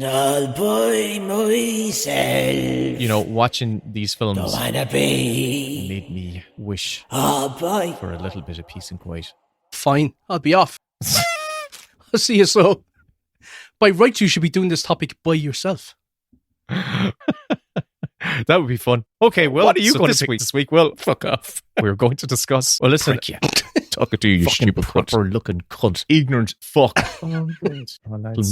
All by myself. You know, watching these films Don't wanna be made me wish all by. for a little bit of peace and quiet. Fine, I'll be off. I'll see you so. By rights, you should be doing this topic by yourself. That would be fun. Okay, well, What are you so going to this pick week? this week? Well, fuck off. We're going to discuss. Well, listen, Prick, yeah. talking to you, you Fucking stupid cunt. proper-looking cunt, ignorant fuck, little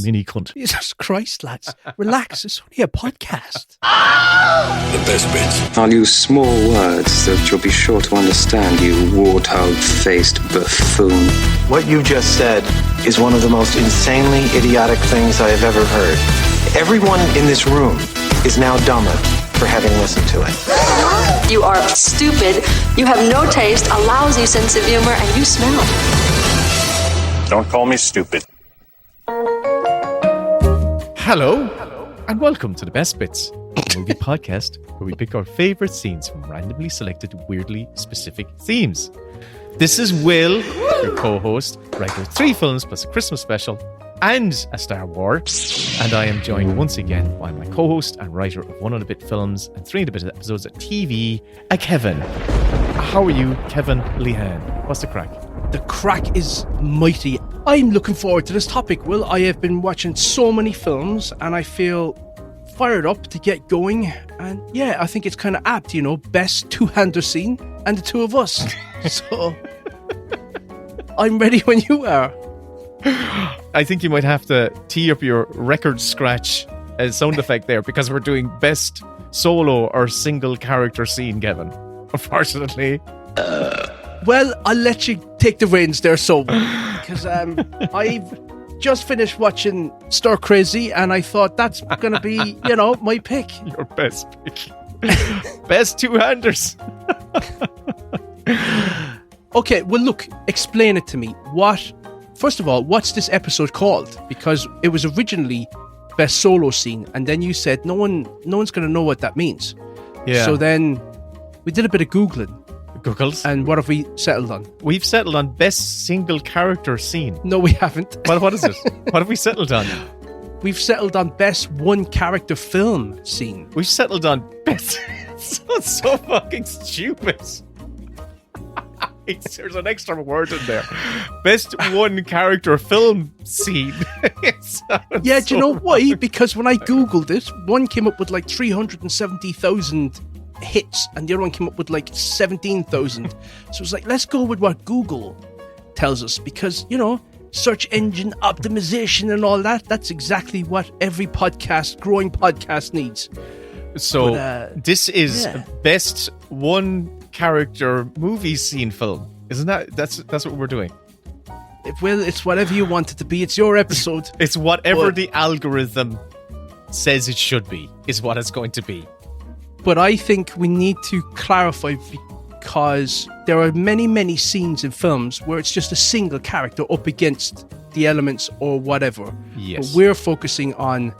mini cunt. Jesus Christ, lads. Relax, it's only a podcast. The best bits. I'll use small words that you'll be sure to understand, you warthog-faced buffoon. What you just said is one of the most insanely idiotic things I have ever heard. Everyone in this room is now dumber for having listened to it. You are stupid, you have no taste, a lousy sense of humor, and you smell. Don't call me stupid. Hello, and welcome to the Best Bits, a movie podcast where we pick our favorite scenes from randomly selected, weirdly specific themes. This is Will, your co-host, writer of 3 films plus a Christmas special and a Star Wars, and I am joined once again by my co-host and writer of 1 1-bit films and 3 1-bit episodes of TV, Kevin. How are you, Kevin Lehan? What's the crack? The crack is mighty. I'm looking forward to this topic, Will. I have been watching so many films and I feel fired up to get going. And yeah, I think it's kind of apt, you know, best two-hander scene and the two of us. So I'm ready when you are. I think you might have to tee up your record scratch sound effect there because we're doing best solo or single character scene, Kevin. Unfortunately. Well, I'll let you take the reins there, so because I've just finished watching Stir Crazy, and I thought that's going to be, you know, my pick. Your best pick. Best two-handers. Okay, well, look, explain it to me. First of all, what's this episode called? Because it was originally best solo scene, and then you said no one's going to know what that means. Yeah. So then we did a bit of Googling. Googles. And what have we settled on? We've settled on best single character scene. No, we haven't. What is it? What have we settled on? We've settled on best one character film scene. We've settled on best... so fucking stupid. There's an extra word in there. Best one character film scene. Yeah, do you know why? Because when I Googled it, one came up with like 370,000 hits and the other one came up with like 17,000. So it's like, let's go with what Google tells us because, you know, search engine optimization and all that, that's exactly what every growing podcast needs. So this is yeah. best one character movie scene film. Isn't that's what we're doing? Well, it's whatever you want it to be. It's your episode. It's whatever the algorithm says it should be is what it's going to be. But I think we need to clarify because there are many, many scenes in films where it's just a single character up against the elements or whatever. Yes. But we're focusing on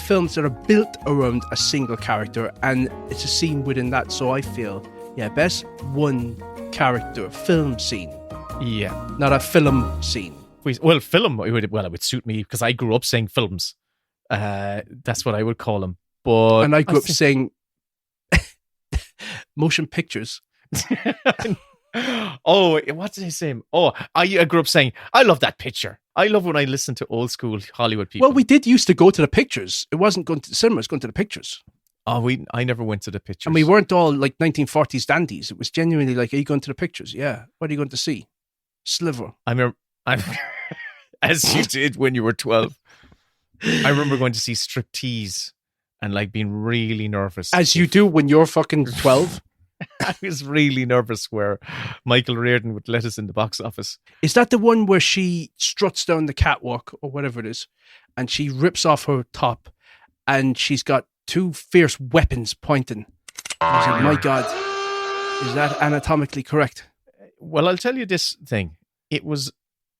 films that are built around a single character and it's a scene within that. So I feel, yeah, best one character film scene. Yeah. Not a film scene. Well, film, it would suit me because I grew up saying films. That's what I would call them. But And I grew up saying motion pictures. Oh, what did I say? Oh, I grew up saying, I love that picture. I love when I listen to old school Hollywood people. Well, we did used to go to the pictures. It wasn't going to the cinema, it was going to the pictures. Oh, I never went to the pictures. And we weren't all like 1940s dandies. It was genuinely like, are you going to the pictures? Yeah. What are you going to see? Sliver. I'm as you did when you were 12. I remember going to see Striptease and like being really nervous. As you do when you're fucking 12. I was really nervous where Michael Reardon would let us in the box office. Is that the one where she struts down the catwalk or whatever it is and she rips off her top and she's got 2 fierce weapons pointing? I was like, my God, is that anatomically correct? Well, I'll tell you this thing. It was,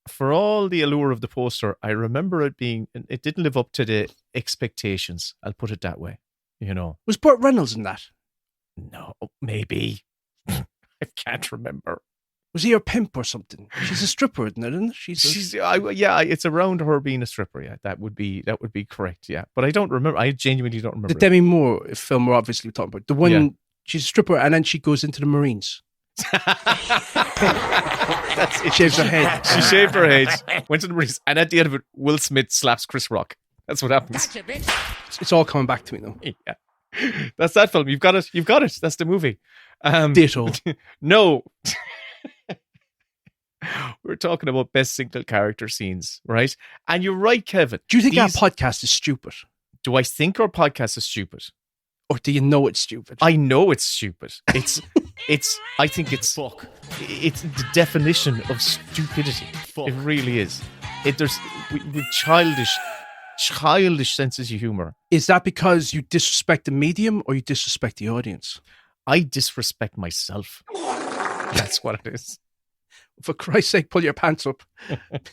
for all the allure of the poster, I remember it didn't live up to the expectations. I'll put it that way. You know. Was Burt Reynolds in that? No, maybe. I can't remember. Was he her pimp or something? She's a stripper, isn't it? It's around her being a stripper. Yeah, that would be correct. Yeah, but I don't remember. I genuinely don't remember the Demi Moore film we're obviously talking about. The one she's a stripper and then she goes into the Marines. That's it. Shaves her head. She shaved her head, went to the Marines, and at the end of it, Will Smith slaps Chris Rock. That's what happens. It's all coming back to me now. Yeah, that's that film. You've got it. That's the movie. Ditto. No. We're talking about best single character scenes, right? And you're right, Kevin. Do you think our podcast is stupid? Do I think our podcast is stupid? Or do you know it's stupid? I know it's stupid. I think it's fuck. It's the definition of stupidity. Fuck. It really is. There's with childish senses of humor. Is that because you disrespect the medium or you disrespect the audience? I disrespect myself. That's what it is. For Christ's sake, pull your pants up.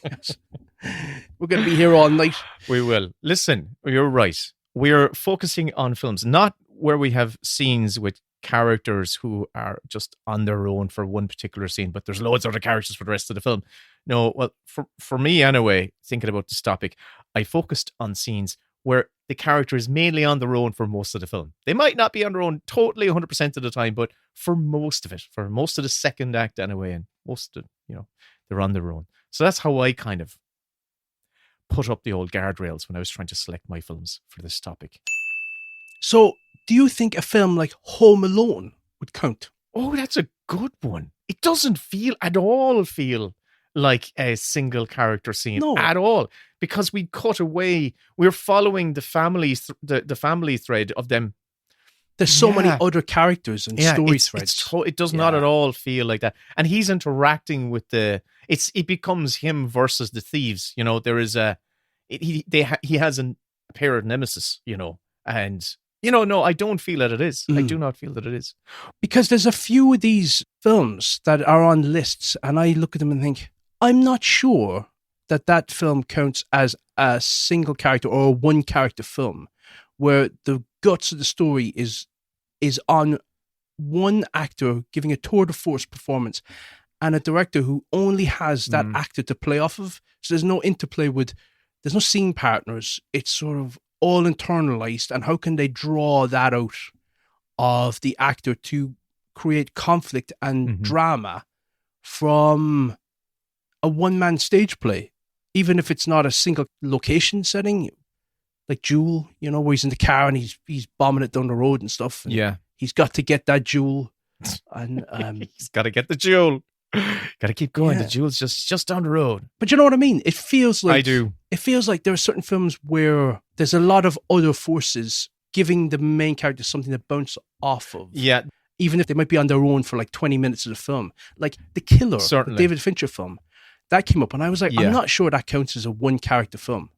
Yes. We're going to be here all night. We will. Listen, you're right. We're focusing on films, not where we have scenes with characters who are just on their own for one particular scene, but there's loads of other characters for the rest of the film. No, well, for me anyway, thinking about this topic, I focused on scenes where the character is mainly on their own for most of the film. They might not be on their own totally 100% of the time, but for most of it, for most of the second act anyway, and most of, they're on their own. So that's how I kind of put up the old guardrails when I was trying to select my films for this topic. So, do you think a film like Home Alone would count? Oh, that's a good one. It doesn't feel like a single character scene at all, because we cut away. We're following the family thread of them. There's so many other characters and story threads. It does not at all feel like that. And he's interacting with it becomes him versus the thieves. There is he has a pair of nemesis, and no, I don't feel that it is. I do not feel that it is. Because there's a few of these films that are on lists and I look at them and think, I'm not sure that film counts as a single character or a one character film where the guts of the story is on one actor giving a tour de force performance and a director who only has that actor to play off of. So there's no interplay there's no scene partners. It's sort of all internalized. And how can they draw that out of the actor to create conflict and drama from a one-man stage play, even if it's not a single location setting, like Jewel, where he's in the car and he's bombing it down the road and stuff. And he's got to get that jewel, and he's got to get the jewel. Got to keep going. The jewel's just down the road. But you know what I mean? It feels like I do. It feels like there are certain films where there's a lot of other forces giving the main character something to bounce off of. Yeah. Even if they might be on their own for like 20 minutes of the film, like The Killer, certainly. The David Fincher film. That came up and I was like, I'm not sure that counts as a one character film.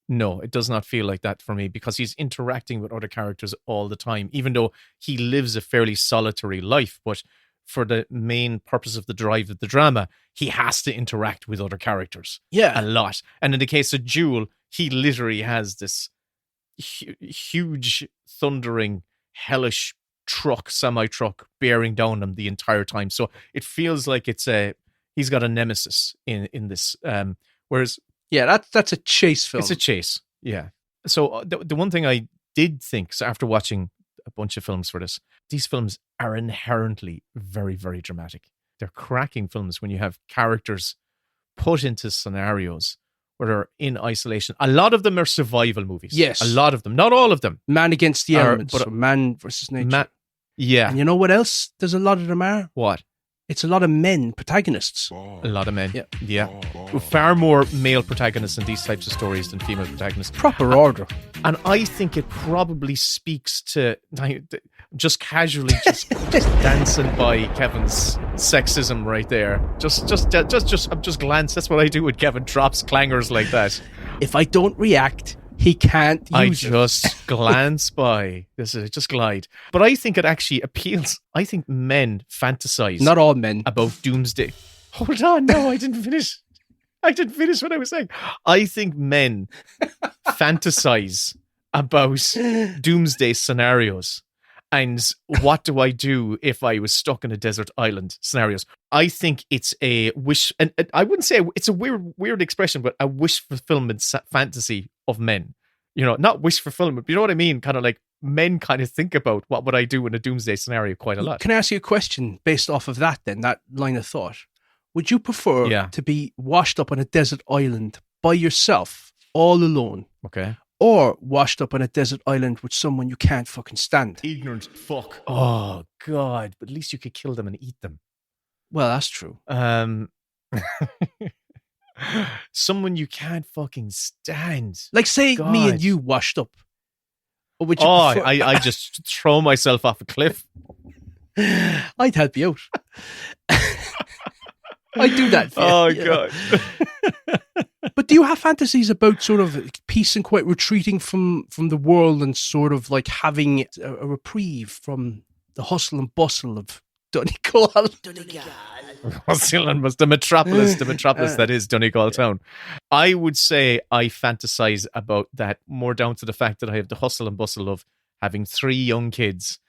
No, it does not feel like that for me because he's interacting with other characters all the time, even though he lives a fairly solitary life. But for the main purpose of the drive of the drama, he has to interact with other characters a lot. And in the case of Jewel, he literally has this huge, thundering, hellish semi-truck bearing down him the entire time. So it feels like he's got a nemesis in this. Whereas that's a chase film. It's a chase. Yeah. So the one thing I did think, so after watching a bunch of films for this, these films are inherently very, very dramatic. They're cracking films when you have characters put into scenarios where they're in isolation. A lot of them are survival movies. Yes. A lot of them. Not all of them. Man Against the Elements, or Man versus Nature. Yeah. And you know what else there's a lot of them are? What? It's a lot of men protagonists. A lot of men. Yeah. Far more male protagonists in these types of stories than female protagonists. Proper order. And I think it probably speaks to just casually dancing by Kevin's sexism right there. Just glance. That's what I do when Kevin drops clangers like that. If I don't react, he can't use it. Just glance by. Just glide. But I think it actually appeals. I think men fantasize. Not all men. About doomsday. Hold on. No, I didn't finish. I didn't finish what I was saying. I think men fantasize about doomsday scenarios. And what do I do if I was stuck in a desert island scenarios? I think it's a wish, and I wouldn't say it's a weird expression, but a wish fulfillment fantasy of men. You know, not wish fulfillment, but you know what I mean? Kind of like men kind of think about what would I do in a doomsday scenario quite a lot. Can I ask you a question based off of that then, that line of thought? Would you prefer to be washed up on a desert island by yourself, all alone? Okay. Or washed up on a desert island with someone you can't fucking stand? Ignorant fuck. Oh, God. But at least you could kill them and eat them. Well, that's true. Someone you can't fucking stand. Like, say God. me and you washed up. Or would you I just throw myself off a cliff. I'd help you out. I'd do that for you. Oh, you God. But do you have fantasies about sort of peace and quiet, retreating from the world and sort of like having a reprieve from the hustle and bustle of Donegal? Hustle and bustle, the metropolis that is Donegal town. I would say I fantasize about that more down to the fact that I have the hustle and bustle of having 3 young kids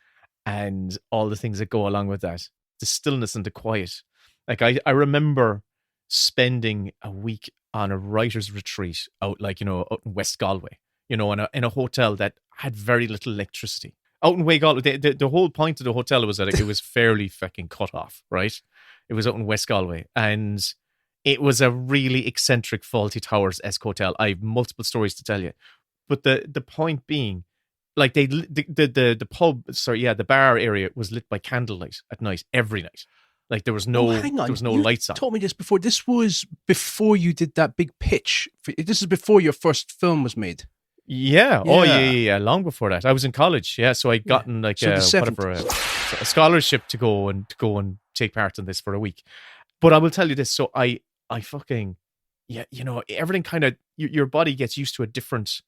and all the things that go along with that. The stillness and the quiet. Like I remember spending a week on a writer's retreat out out in West Galway, in a hotel that had very little electricity. Out in West Galway, the whole point of the hotel was that it was fairly fucking cut off, right? It was out in West Galway, and it was a really eccentric Fawlty Towers-esque hotel. I have multiple stories to tell you, but the point being, like the bar area was lit by candlelight at night every night. Like there was no lights on. You told me this before. This was before you did that big pitch. This is before your first film was made. Yeah. Oh, yeah. Long before that, I was in college. Yeah, so I gotten a scholarship to go and take part in this for a week. But I will tell you this. So I fucking everything kind of your body gets used to a different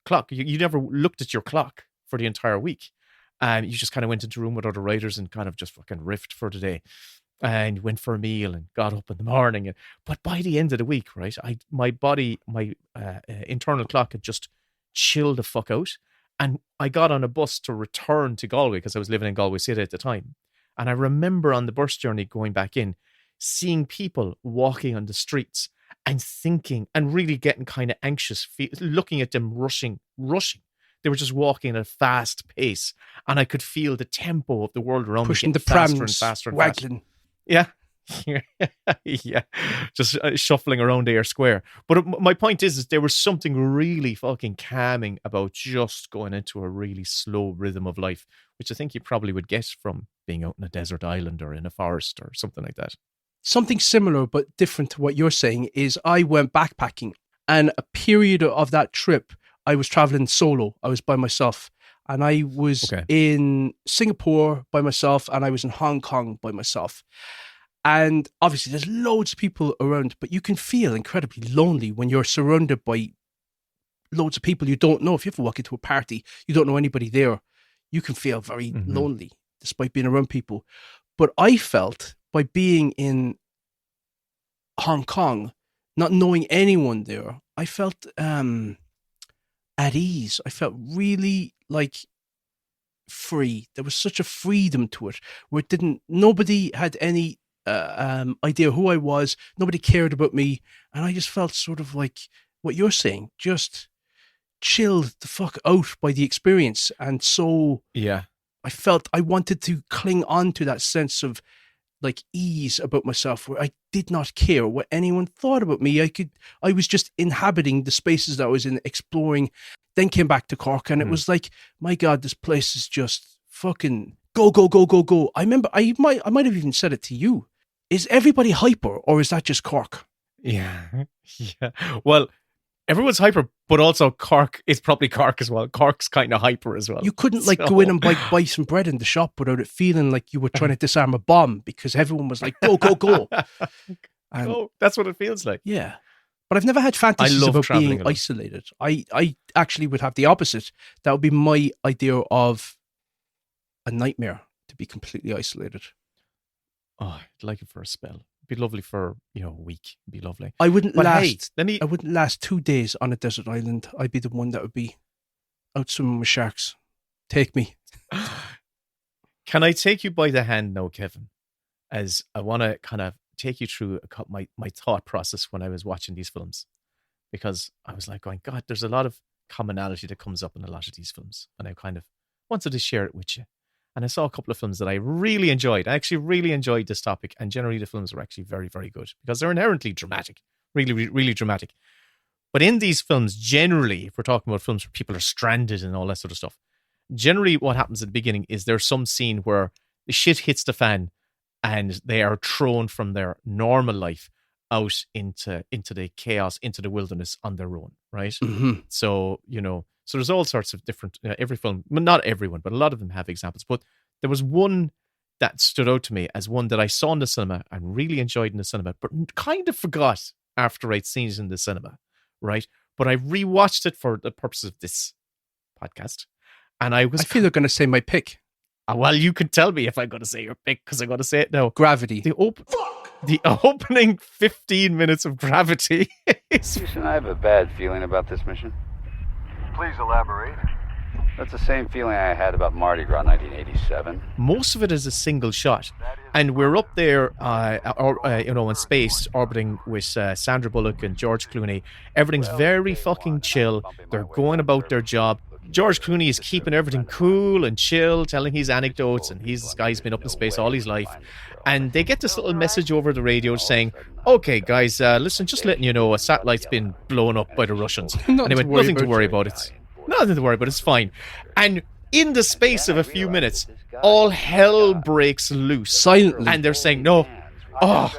clock. You never looked at your clock for the entire week, and you just kind of went into a room with other writers and kind of just fucking riffed for the day. And went for a meal and got up in the morning. But by the end of the week, right, my internal clock had just chilled the fuck out. And I got on a bus to return to Galway because I was living in Galway City at the time. And I remember on the bus journey going back in, seeing people walking on the streets and thinking and really getting kind of anxious, looking at them rushing. They were just walking at a fast pace. And I could feel the tempo of the world around pushing me the faster prams, and faster and waggling. faster. Yeah. Yeah. Just shuffling around Ayr Square. But my point is there was something really fucking calming about just going into a really slow rhythm of life, which I think you probably would get from being out in a desert island or in a forest or something like that. Something similar but different to what you're saying is I went backpacking, and a period of that trip I was traveling solo. I was by myself. And I was in Singapore by myself, and I was in Hong Kong by myself. And obviously there's loads of people around, but you can feel incredibly lonely when you're surrounded by loads of people you don't know. If you ever walk into a party, you don't know anybody there, you can feel very lonely despite being around people. But I felt by being in Hong Kong, not knowing anyone there, I felt at ease. I felt really like free. There was such a freedom to it where nobody had any idea who I was. Nobody cared about me. And I just felt sort of like what you're saying, just chilled the fuck out by the experience. And so I felt I wanted to cling on to that sense of like ease about myself where I did not care what anyone thought about me. I was just inhabiting the spaces that I was in, exploring, then came back to Cork, and it was like, my God, this place is just fucking go, go, go, go, go. I remember I might have even said it to you. Is everybody hyper, or is that just Cork? Yeah. Well, everyone's hyper, but also Cork is probably Cork as well. Cork's kind of hyper as well. You couldn't go in and buy some bread in the shop without it feeling like you were trying to disarm a bomb because everyone was like, go, go, go. And that's what it feels like. Yeah. But I've never had fantasies about being isolated. I actually would have the opposite. That would be my idea of a nightmare, to be completely isolated. Oh, I'd like it for a spell. It'd be lovely for a week. It'd be lovely. I wouldn't last 2 days on a desert island. I'd be the one that would be out swimming with sharks. Take me. Can I take you by the hand now, Kevin? As I want to kind of take you through my thought process when I was watching these films. Because I was like going, God, there's a lot of commonality that comes up in a lot of these films. And I kind of wanted to share it with you. And I saw a couple of films that I really enjoyed. I actually really enjoyed this topic. And generally the films were actually very, very good. Because they're inherently dramatic. Really, really, really dramatic. But in these films, generally, if we're talking about films where people are stranded and all that sort of stuff, generally what happens at the beginning is there's some scene where the shit hits the fan and they are thrown from their normal life out into the chaos, into the wilderness on their own, right? Mm-hmm. So, so there's all sorts of different, every film, well, not everyone, but a lot of them have examples. But there was one that stood out to me as one that I saw in the cinema and really enjoyed in the cinema, but kind of forgot after I'd seen it in the cinema, right? But I rewatched it for the purpose of this podcast. And I feel they're going to say my pick. Well, you can tell me if I'm going to say your pick, because I'm going to say it now. Gravity. The opening 15 minutes of Gravity is... I have a bad feeling about this mission. Please elaborate. That's the same feeling I had about Mardi Gras 1987. Most of it is a single shot. And we're up there, in space, orbiting with Sandra Bullock and George Clooney. Everything's very fucking chill. They're going about their job. George Clooney is keeping everything cool and chill, telling his anecdotes, and he's this guy's been up in space all his life. And they get this little message over the radio saying, okay, guys, listen, just letting you know, a satellite's been blown up by the Russians. Anyway, nothing to worry about. Nothing to worry about. It's fine. And in the space of a few minutes, all hell breaks loose. Silently. And they're saying, no. Oh,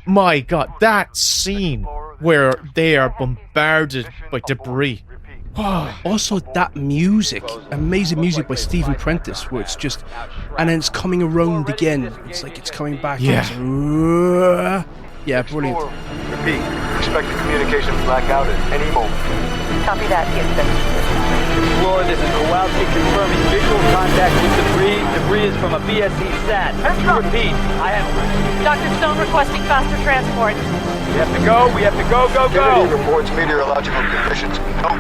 my God. That scene where they are bombarded by debris. Also, that music, amazing music by Stephen Prentice, where it's just, and then it's coming around again. It's like it's coming back. Yeah. Yeah, brilliant. Repeat. Expect a communications blackout at any moment. Copy that, Houston. Explorer, this is Kowalski confirming visual contact with debris. Debris is from a BSC SAT. Repeat. I have... Dr. Stone requesting faster transport. We have to go. Go. Kennedy reports meteorological conditions. Go.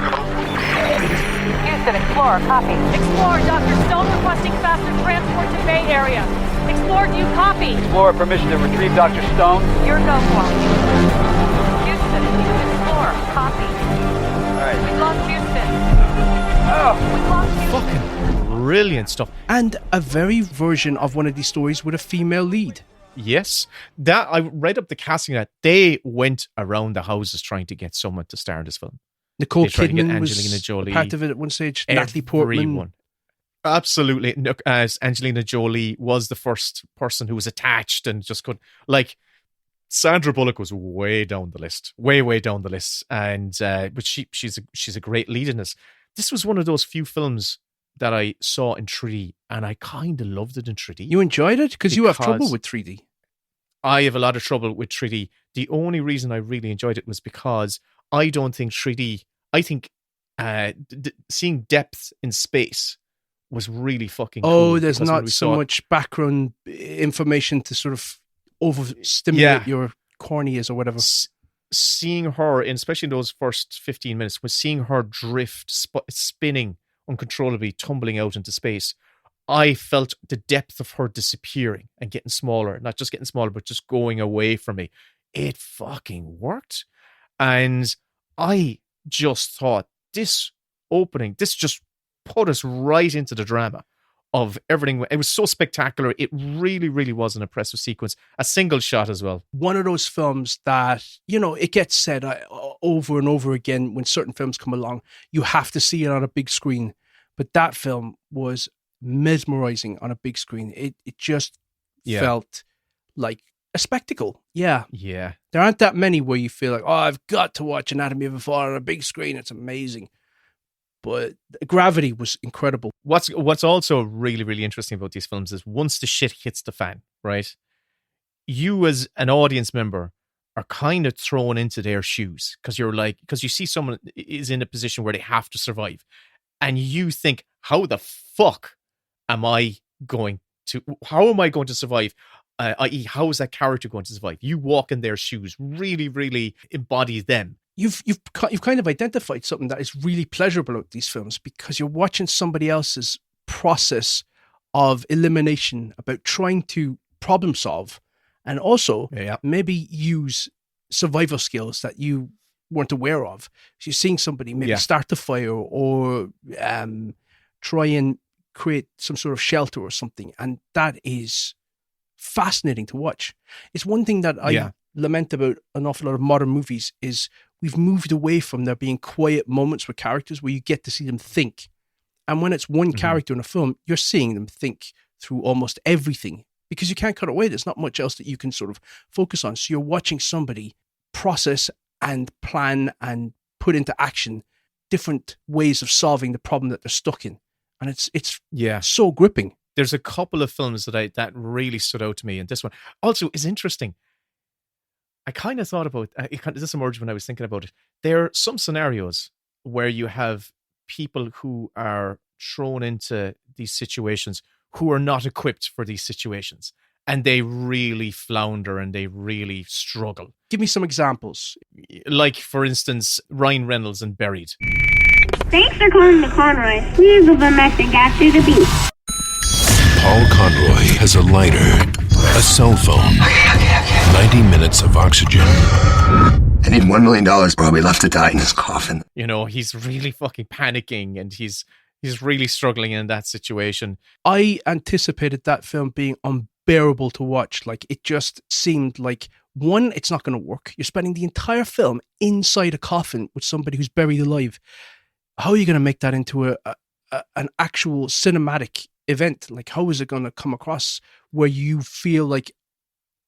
Houston, Explorer, copy. Explorer, Dr. Stone requesting faster transport to Bay Area. Explorer, do you copy? Explorer, permission to retrieve Dr. Stone. Your go, Kowalski. Houston, Explorer, copy. All right. We lost Houston. We lost Houston. Fucking brilliant stuff. And a very version of one of these stories with a female lead. Yes. That I read up the casting that they went around the houses trying to get someone to star in this film. Nicole They tried to get Kidman Angelina was Jolie, part of it at one stage. Natalie Portman. Everyone. Absolutely. As Angelina Jolie was the first person who was attached and just could, like, Sandra Bullock was way down the list, way down the list, and but she's a great lead in this. This was one of those few films that I saw in 3D, and I kind of loved it in 3D. You enjoyed it? Because you have trouble with 3D. I have a lot of trouble with 3D. The only reason I really enjoyed it was because I don't think 3D. I think seeing depth in space was really fucking cool. Oh, there's not so much background information to sort of overstimulate your corneas or whatever. Seeing her, especially in those first 15 minutes, was seeing her drift, spinning uncontrollably, tumbling out into space. I felt the depth of her disappearing and getting smaller. Not just getting smaller, but just going away from me. It fucking worked. And I just thought this just put us right into the drama of everything. It was so spectacular. It really, really was an impressive sequence. A single shot as well. One of those films that, it gets said over and over again when certain films come along, you have to see it on a big screen. But that film was mesmerizing on a big screen. It just felt like a spectacle. Yeah. There aren't that many where you feel like, oh, I've got to watch Anatomy of a Fall on a big screen. It's amazing. But Gravity was incredible. What's also really, really interesting about these films is once the shit hits the fan, right? You as an audience member are kind of thrown into their shoes because you see someone is in a position where they have to survive. And you think, how the fuck am I going to survive? I.e., how is that character going to survive? You walk in their shoes, really, really embody them. You've kind of identified something that is really pleasurable about these films because you're watching somebody else's process of elimination, about trying to problem solve, and also maybe use survival skills that you weren't aware of. So you're seeing somebody maybe start the fire or try and create some sort of shelter or something. And that is fascinating to watch. It's one thing that I lament about an awful lot of modern movies is we've moved away from there being quiet moments with characters where you get to see them think. And when it's one character in a film, you're seeing them think through almost everything because you can't cut away. There's not much else that you can sort of focus on. So you're watching somebody process and plan and put into action different ways of solving the problem that they're stuck in. And it's so gripping. There's a couple of films that really stood out to me, and this one also is interesting. I kind of thought about this emerged when I was thinking about it. There are some scenarios where you have people who are thrown into these situations who are not equipped for these situations, and they really flounder and they really struggle. Give me some examples. Like, for instance, Ryan Reynolds in Buried. Thanks for calling the Conroy. Please leave a message after the beep. Paul Conroy has a lighter, a cell phone, 90 minutes of oxygen. I need $1 million probably left to die in this coffin. You know, he's really fucking panicking and he's really struggling in that situation. I anticipated that film being unbearable to watch. Like, it just seemed like, one, it's not going to work. You're spending the entire film inside a coffin with somebody who's buried alive. How are you going to make that into an actual cinematic event? Like, how is it going to come across where you feel like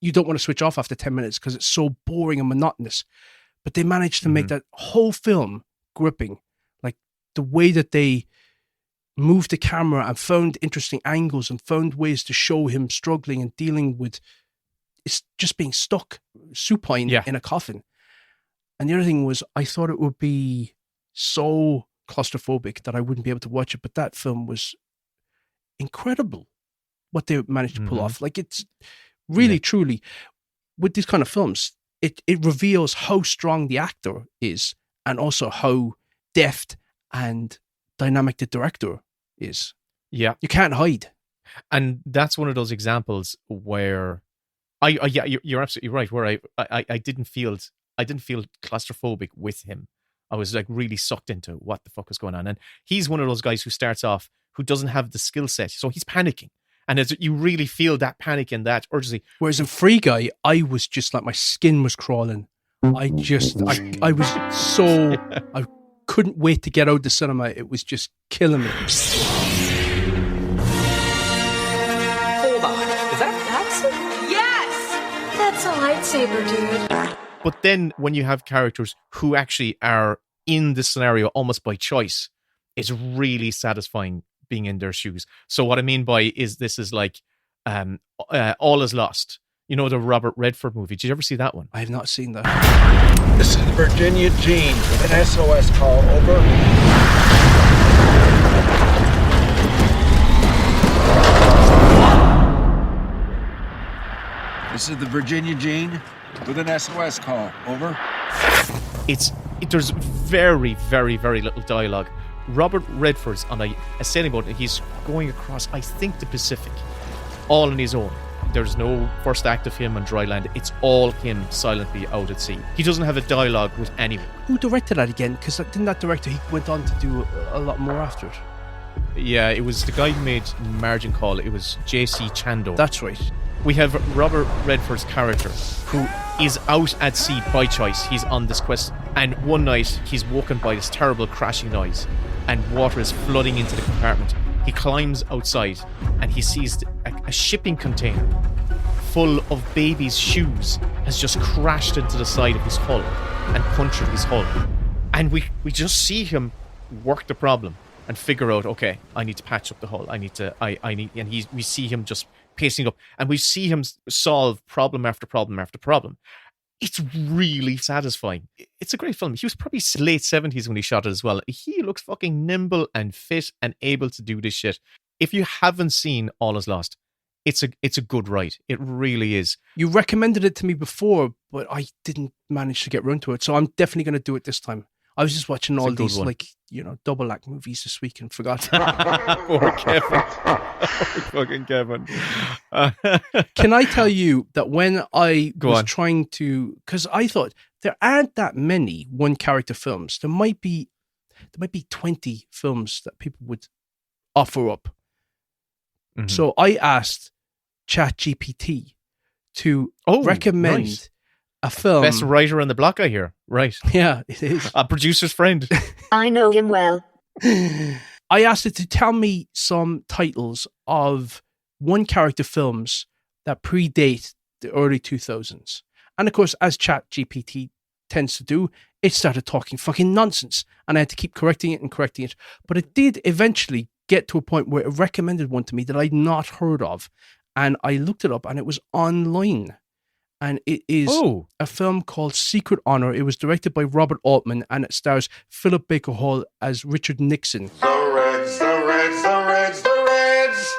you don't want to switch off after 10 minutes because it's so boring and monotonous? But they managed to make that whole film gripping. Like, the way that they moved the camera and found interesting angles and found ways to show him struggling and dealing with it's just being stuck supine in a coffin. And the other thing was, I thought it would be so claustrophobic that I wouldn't be able to watch it, but that film was incredible what they managed to pull off. Like, it's really truly, with these kind of films, it reveals how strong the actor is and also how deft and dynamic the director is. Yeah, you can't hide. And that's one of those examples where you're absolutely right, where I didn't feel claustrophobic with him. I was like really sucked into what the fuck was going on. And he's one of those guys who starts off who doesn't have the skill set. So he's panicking. And you really feel that panic and that urgency. Whereas in Free Guy, I was just like, my skin was crawling. I was so, I couldn't wait to get out of the cinema. It was just killing me. Hold on. Is that Yes! That's a lightsaber, dude. But then when you have characters who actually are in the scenario almost by choice, it's really satisfying being in their shoes. So what I mean by this is like All Is Lost. You know, the Robert Redford movie. Did you ever see that one? I have not seen that. This is Virginia Jean with an SOS call. Over. This is the Virginia Jean with an SOS call. Over. There's very, very, very little dialogue. Robert Redford's on a sailing boat and he's going across, I think, the Pacific, all on his own. There's no first act of him on dry land. It's all him silently out at sea. He doesn't have a dialogue with anyone. Who directed that again? Because didn't that director, he went on to do a lot more after it? Yeah, it was the guy who made Margin Call. It was J.C. Chando. That's right. We have Robert Redford's character who is out at sea by choice. He's on this quest, and one night he's woken by this terrible crashing noise and water is flooding into the compartment. He climbs outside and he sees a shipping container full of babies' shoes has just crashed into the side of his hull and punctured his hull. And we just see him work the problem and figure out, okay, I need to patch up the hull. We see him just pacing up, and we see him solve problem after problem after problem. It's really satisfying. It's a great film. He was probably late 70s when he shot it as well. He looks fucking nimble and fit and able to do this shit. If you haven't seen All Is Lost, it's a good ride. It really is. You recommended it to me before, but I didn't manage to get round to it. So I'm definitely going to do it this time. I was just watching It's a all good these one. like double act movies this week and forgot. Poor Kevin. Fucking Kevin. Can I tell you that when I Go was on. trying to, because I thought there aren't that many one character films. There might be 20 films that people would offer up. Mhm. So I asked ChatGPT to recommend right. a film. Best writer on the block, I hear. Right. Yeah, it is. A producer's friend. I know him well. I asked it to tell me some titles of one character films that predate the early 2000s. And of course, as ChatGPT tends to do, it started talking fucking nonsense. And I had to keep correcting it. But it did eventually get to a point where it recommended one to me that I'd not heard of. And I looked it up and it was online. And it is a film called Secret Honor. It was directed by Robert Altman and it stars Philip Baker Hall as Richard Nixon. The Reds, the Reds, the Reds, the Reds.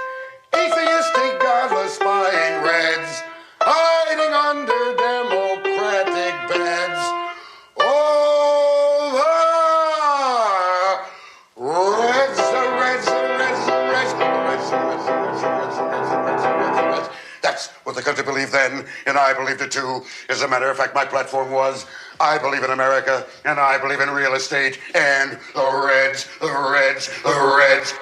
Atheistic, godless, spying Reds. Hiding under democratic beds. Oh, the Reds, the Reds, the Reds, the Reds. The Reds, the Reds, the Reds, the Reds, the Reds, the Reds, the Reds, the Reds. That's what the country believed then, and I believed it too. As a matter of fact, my platform was, I believe in America, and I believe in real estate, and the Reds, the Reds, the Reds.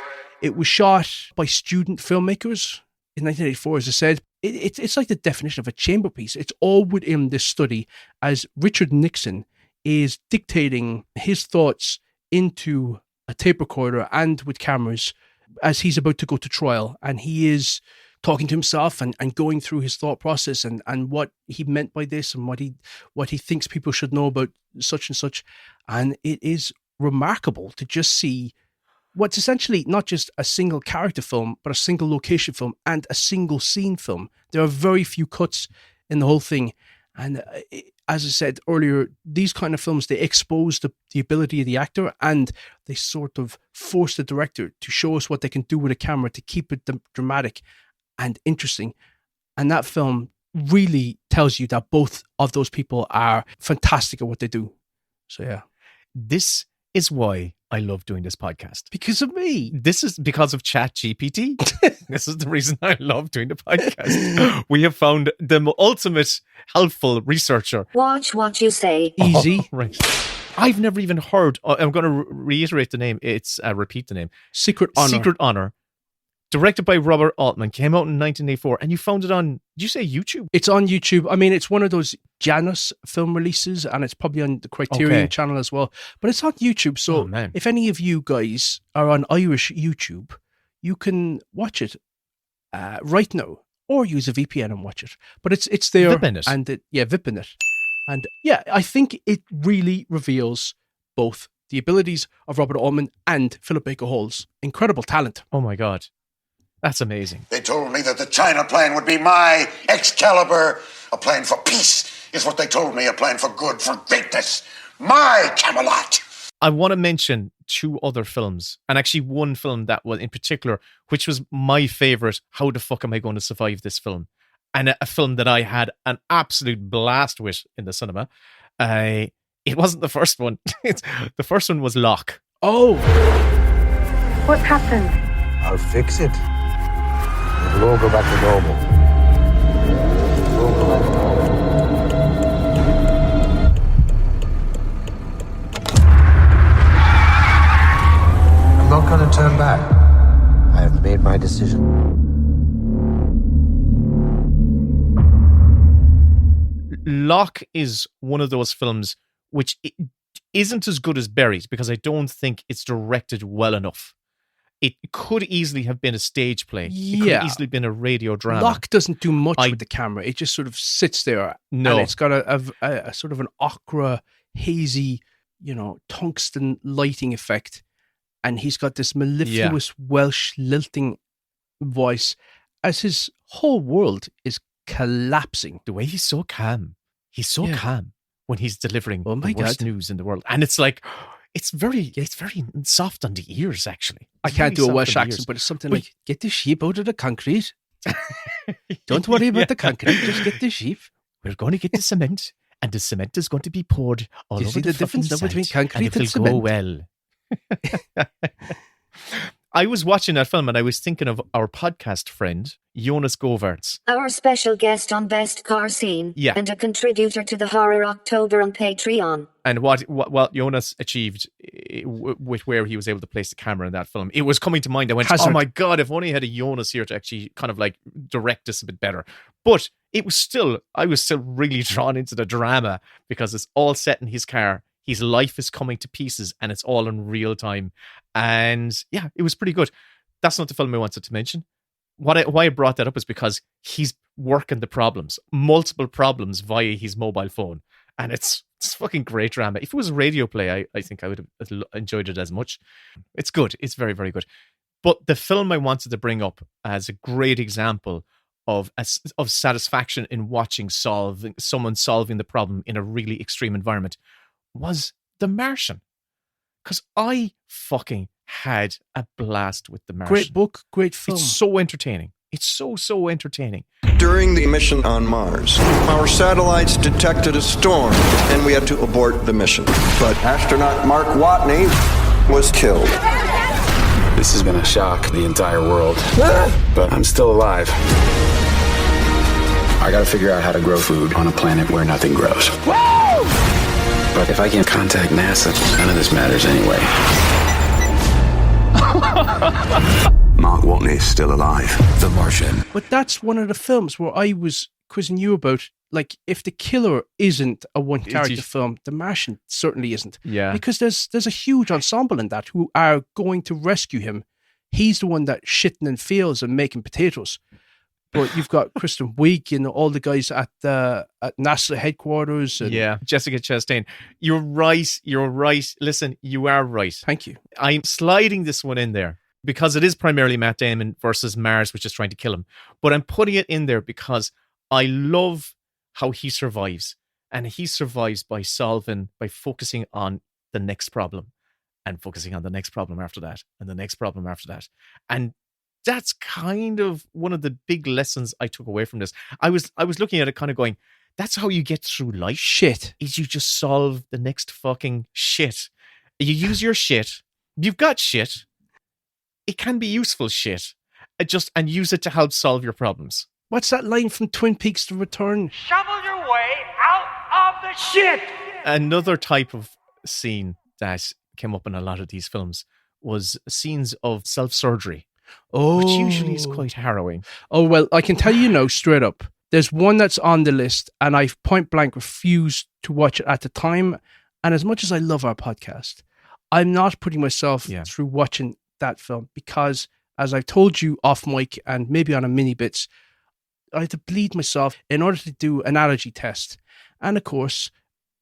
It was shot by student filmmakers in 1984, as I said. It's like the definition of a chamber piece. It's all within this study as Richard Nixon is dictating his thoughts into a tape recorder and with cameras as he's about to go to trial. And he is talking to himself and going through his thought process and what he meant by this and what he thinks people should know about such and such. And it is remarkable to just see what's essentially not just a single character film, but a single location film and a single scene film. There are very few cuts in the whole thing. And as I said earlier, these kind of films, they expose the ability of the actor and they sort of force the director to show us what they can do with a camera to keep it dramatic and interesting. And that film really tells you that both of those people are fantastic at what they do. So, yeah. This is why I love doing this podcast. Because of me. This is because of ChatGPT. This is the reason I love doing the podcast. We have found the ultimate helpful researcher. Watch what you say. Easy. Right. I've never even heard. I'm going to reiterate the name. Repeat the name. Secret Honor. Secret Honor. Directed by Robert Altman, came out in 1984, and you found it on, did you say YouTube? It's on YouTube. I mean, it's one of those Janus film releases, and it's probably on the Criterion channel as well. But it's on YouTube, so if any of you guys are on Irish YouTube, you can watch it right now, or use a VPN and watch it. But it's there. Vipin it. And Vipin it. And yeah, I think it really reveals both the abilities of Robert Altman and Philip Baker Hall's incredible talent. Oh my God. That's amazing. They told me that the China plan would be my Excalibur. A plan for peace is what they told me. A plan for good, for greatness. My Camelot. I want to mention two other films, and actually one film that was in particular, which was my favorite. How the fuck am I going to survive this film? And a film that I had an absolute blast with in the cinema. It wasn't the first one. The first one was Locke. Oh. What happened? I'll fix it. It'll all go back to normal. I'm not going to turn back. I have made my decision. Locke is one of those films which isn't as good as Buried because I don't think it's directed well enough. It could easily have been a stage play. It could have easily been a radio drama. Locke doesn't do much with the camera. It just sort of sits there. No. And it's got a sort of an ochre, hazy, tungsten lighting effect. And he's got this mellifluous Welsh lilting voice as his whole world is collapsing. The way he's so calm. He's so calm when he's delivering the worst God. news in the world. And it's like, it's very soft on the ears, actually. I can't do a Welsh accent, but it's something like, get the sheep out of the concrete. Don't worry about the concrete, just get the sheep. We're going to get the cement and the cement is going to be poured all Do you over see the fucking difference though between site, concrete and it and will cement? go well. I was watching that film and I was thinking of our podcast friend, Jonas Govaerts. Our special guest on Best Car Scene. Yeah. And a contributor to the Horror October on Patreon. And what Jonas achieved with where he was able to place the camera in that film, it was coming to mind. I went, Hazard. oh my God, if only I had a Jonas here to actually kind of like direct this a bit better. But I was still really drawn into the drama because it's all set in his car. His life is coming to pieces and it's all in real time. And yeah, it was pretty good. That's not the film I wanted to mention. Why I brought that up is because he's working the problems, multiple problems via his mobile phone. And it's fucking great drama. If it was a radio play, I think I would have enjoyed it as much. It's good. It's very, very good. But the film I wanted to bring up as a great example of satisfaction in watching someone solving the problem in a really extreme environment was The Martian. Because I fucking had a blast with The Martian. Great book, great film. It's so entertaining. It's so entertaining. During the mission on Mars, our satellites detected a storm, and we had to abort the mission. But astronaut Mark Watney was killed. This has been a shock to the entire world, but I'm still alive. I gotta figure out how to grow food on a planet where nothing grows. But if I can't contact NASA, none of this matters anyway. Mark Watney is still alive. The Martian. But that's one of the films where I was quizzing you about, like, if The Killer isn't a one-character film, The Martian certainly isn't. Yeah. Because there's a huge ensemble in that who are going to rescue him. He's the one that shitting in fields and making potatoes. But you've got Kristen Wiig and all the guys at NASA headquarters. And yeah, Jessica Chastain. You're right. Listen, you are right. Thank you. I'm sliding this one in there because it is primarily Matt Damon versus Mars, which is trying to kill him. But I'm putting it in there because I love how he survives. And he survives by focusing on the next problem and focusing on the next problem after that and the next problem after that. And that's kind of one of the big lessons I took away from this. I was looking at it kind of going, that's how you get through life. Shit. Is you just solve the next fucking shit. You use your shit. You've got shit. It can be useful shit. And use it to help solve your problems. What's that line from Twin Peaks: The Return? Shovel your way out of the shit! Another type of scene that came up in a lot of these films was scenes of self-surgery. Oh. Which usually is quite harrowing. Oh, well, I can tell you now, straight up. There's one that's on the list, and I point blank refused to watch it at the time. And as much as I love our podcast, I'm not putting myself through watching that film because, as I've told you off mic and maybe on a mini bits, I had to bleed myself in order to do an allergy test. And of course,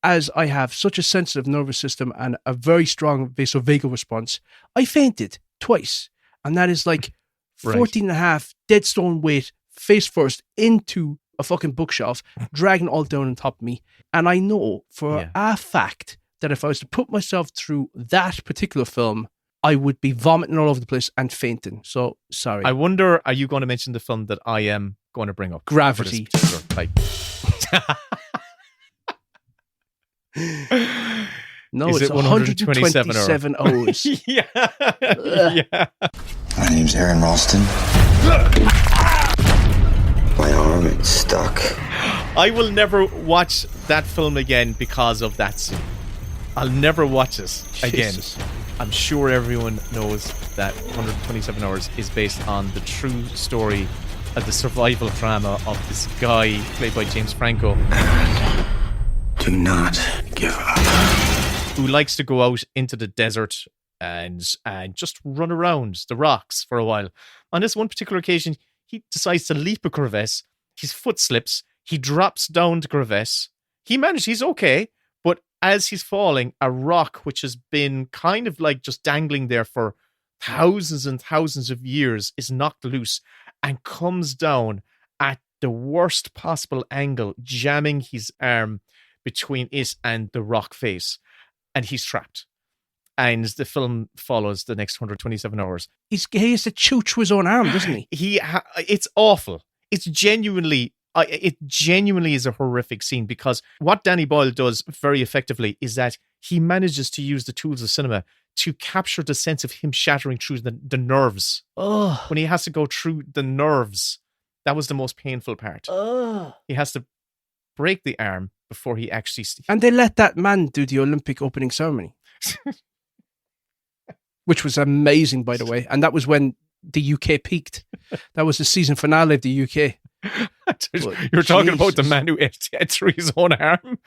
as I have such a sensitive nervous system and a very strong vasovagal response, I fainted twice. And that is like 14 and a half dead stone weight, face first into a fucking bookshelf, dragging all down on top of me. And I know for a fact that if I was to put myself through that particular film, I would be vomiting all over the place and fainting. So, sorry. I wonder, are you going to mention the film that I am going to bring up? Gravity. No, is it's it 127 hours. Yeah. My name's Aaron Ralston. My arm is stuck. I will never watch that film again because of that scene. I'll never watch this again. Jesus. I'm sure everyone knows that 127 Hours is based on the true story of the survival drama of this guy played by James Franco. Do not give up. Who likes to go out into the desert and just run around the rocks for a while. On this one particular occasion, he decides to leap a crevasse. His foot slips. He drops down the crevasse. He's okay, but as he's falling, a rock which has been kind of like just dangling there for thousands and thousands of years is knocked loose and comes down at the worst possible angle, jamming his arm between it and the rock face. And he's trapped. And the film follows the next 127 hours. He has to chew through his own arm, doesn't he? It's awful. It's genuinely it genuinely is a horrific scene, because what Danny Boyle does very effectively is that he manages to use the tools of cinema to capture the sense of him shattering through the nerves. Oh. When he has to go through the nerves, that was the most painful part. Oh. He has to break the arm before he actually... And they let that man do the Olympic opening ceremony. Which was amazing, by the way. And that was when the UK peaked. That was the season finale of the UK. You're talking about the man who ate through his own arm?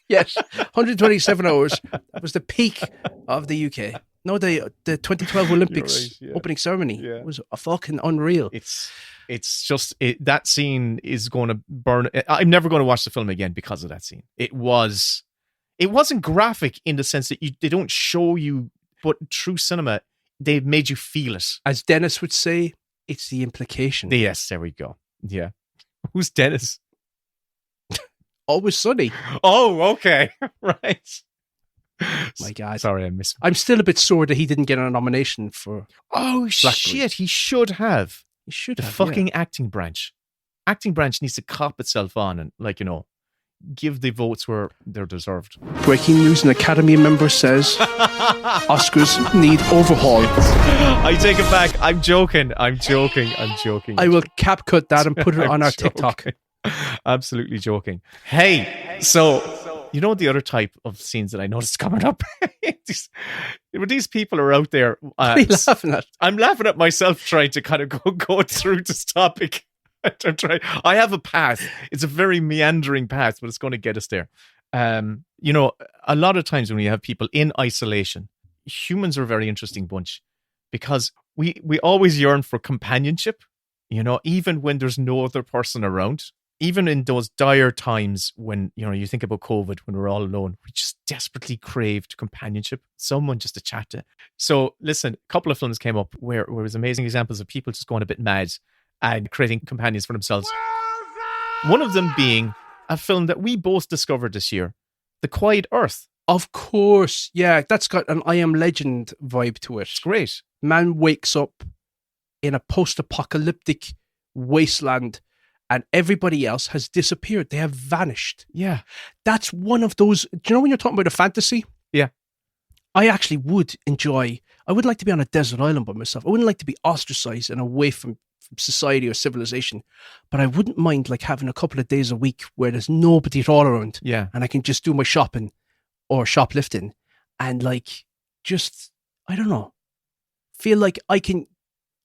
Yes, 127 hours. That was the peak of the UK. No, the 2012 Olympics opening ceremony was a fucking unreal. It's just that scene is going to burn. I'm never going to watch the film again because of that scene. It wasn't graphic in the sense that they don't show you, but through cinema, they've made you feel it. As Dennis would say, it's the implication. Yes, there we go. Yeah. Who's Dennis? Always Sunny. Oh, okay. Right. My God. Sorry, I'm still a bit sore that he didn't get a nomination for... Oh, shit. He should have. He should have. The fucking acting branch. Acting branch needs to cop itself on and, give the votes where they're deserved. Breaking news, an Academy member says Oscars need overhaul. I take it back. I'm joking. I will cap cut that and put it on our TikTok. Absolutely joking. Hey, so you know the other type of scenes that I noticed coming up? these people are out there. What are you laughing at? I'm laughing at myself trying to kind of go through this topic. I have a path. It's a very meandering path, but it's going to get us there. A lot of times when we have people in isolation, humans are a very interesting bunch because we always yearn for companionship, even when there's no other person around. Even in those dire times when, you think about COVID, when we're all alone, we just desperately craved companionship, someone just to chat to. So listen, a couple of films came up where there was amazing examples of people just going a bit mad and creating companions for themselves. One of them being a film that we both discovered this year, The Quiet Earth. Of course. Yeah, that's got an I Am Legend vibe to it. It's great. Man wakes up in a post-apocalyptic wasteland and everybody else has disappeared. They have vanished. Yeah. That's one of those... Do you know when you're talking about a fantasy? Yeah. I actually would enjoy... I would like to be on a desert island by myself. I wouldn't like to be ostracized and away from society or civilization, but I wouldn't mind having a couple of days a week where there's nobody at all around. Yeah. And I can just do my shopping or shoplifting and just, I don't know, feel like I can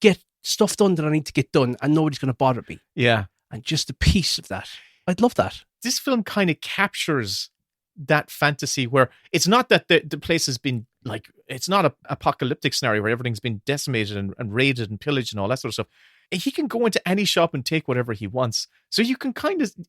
get stuff done that I need to get done and nobody's going to bother me. Yeah. And just the peace of that. I'd love that. This film kind of captures that fantasy where it's not that the place has been it's not an apocalyptic scenario where everything's been decimated and raided and pillaged and all that sort of stuff. He can go into any shop and take whatever he wants. So you can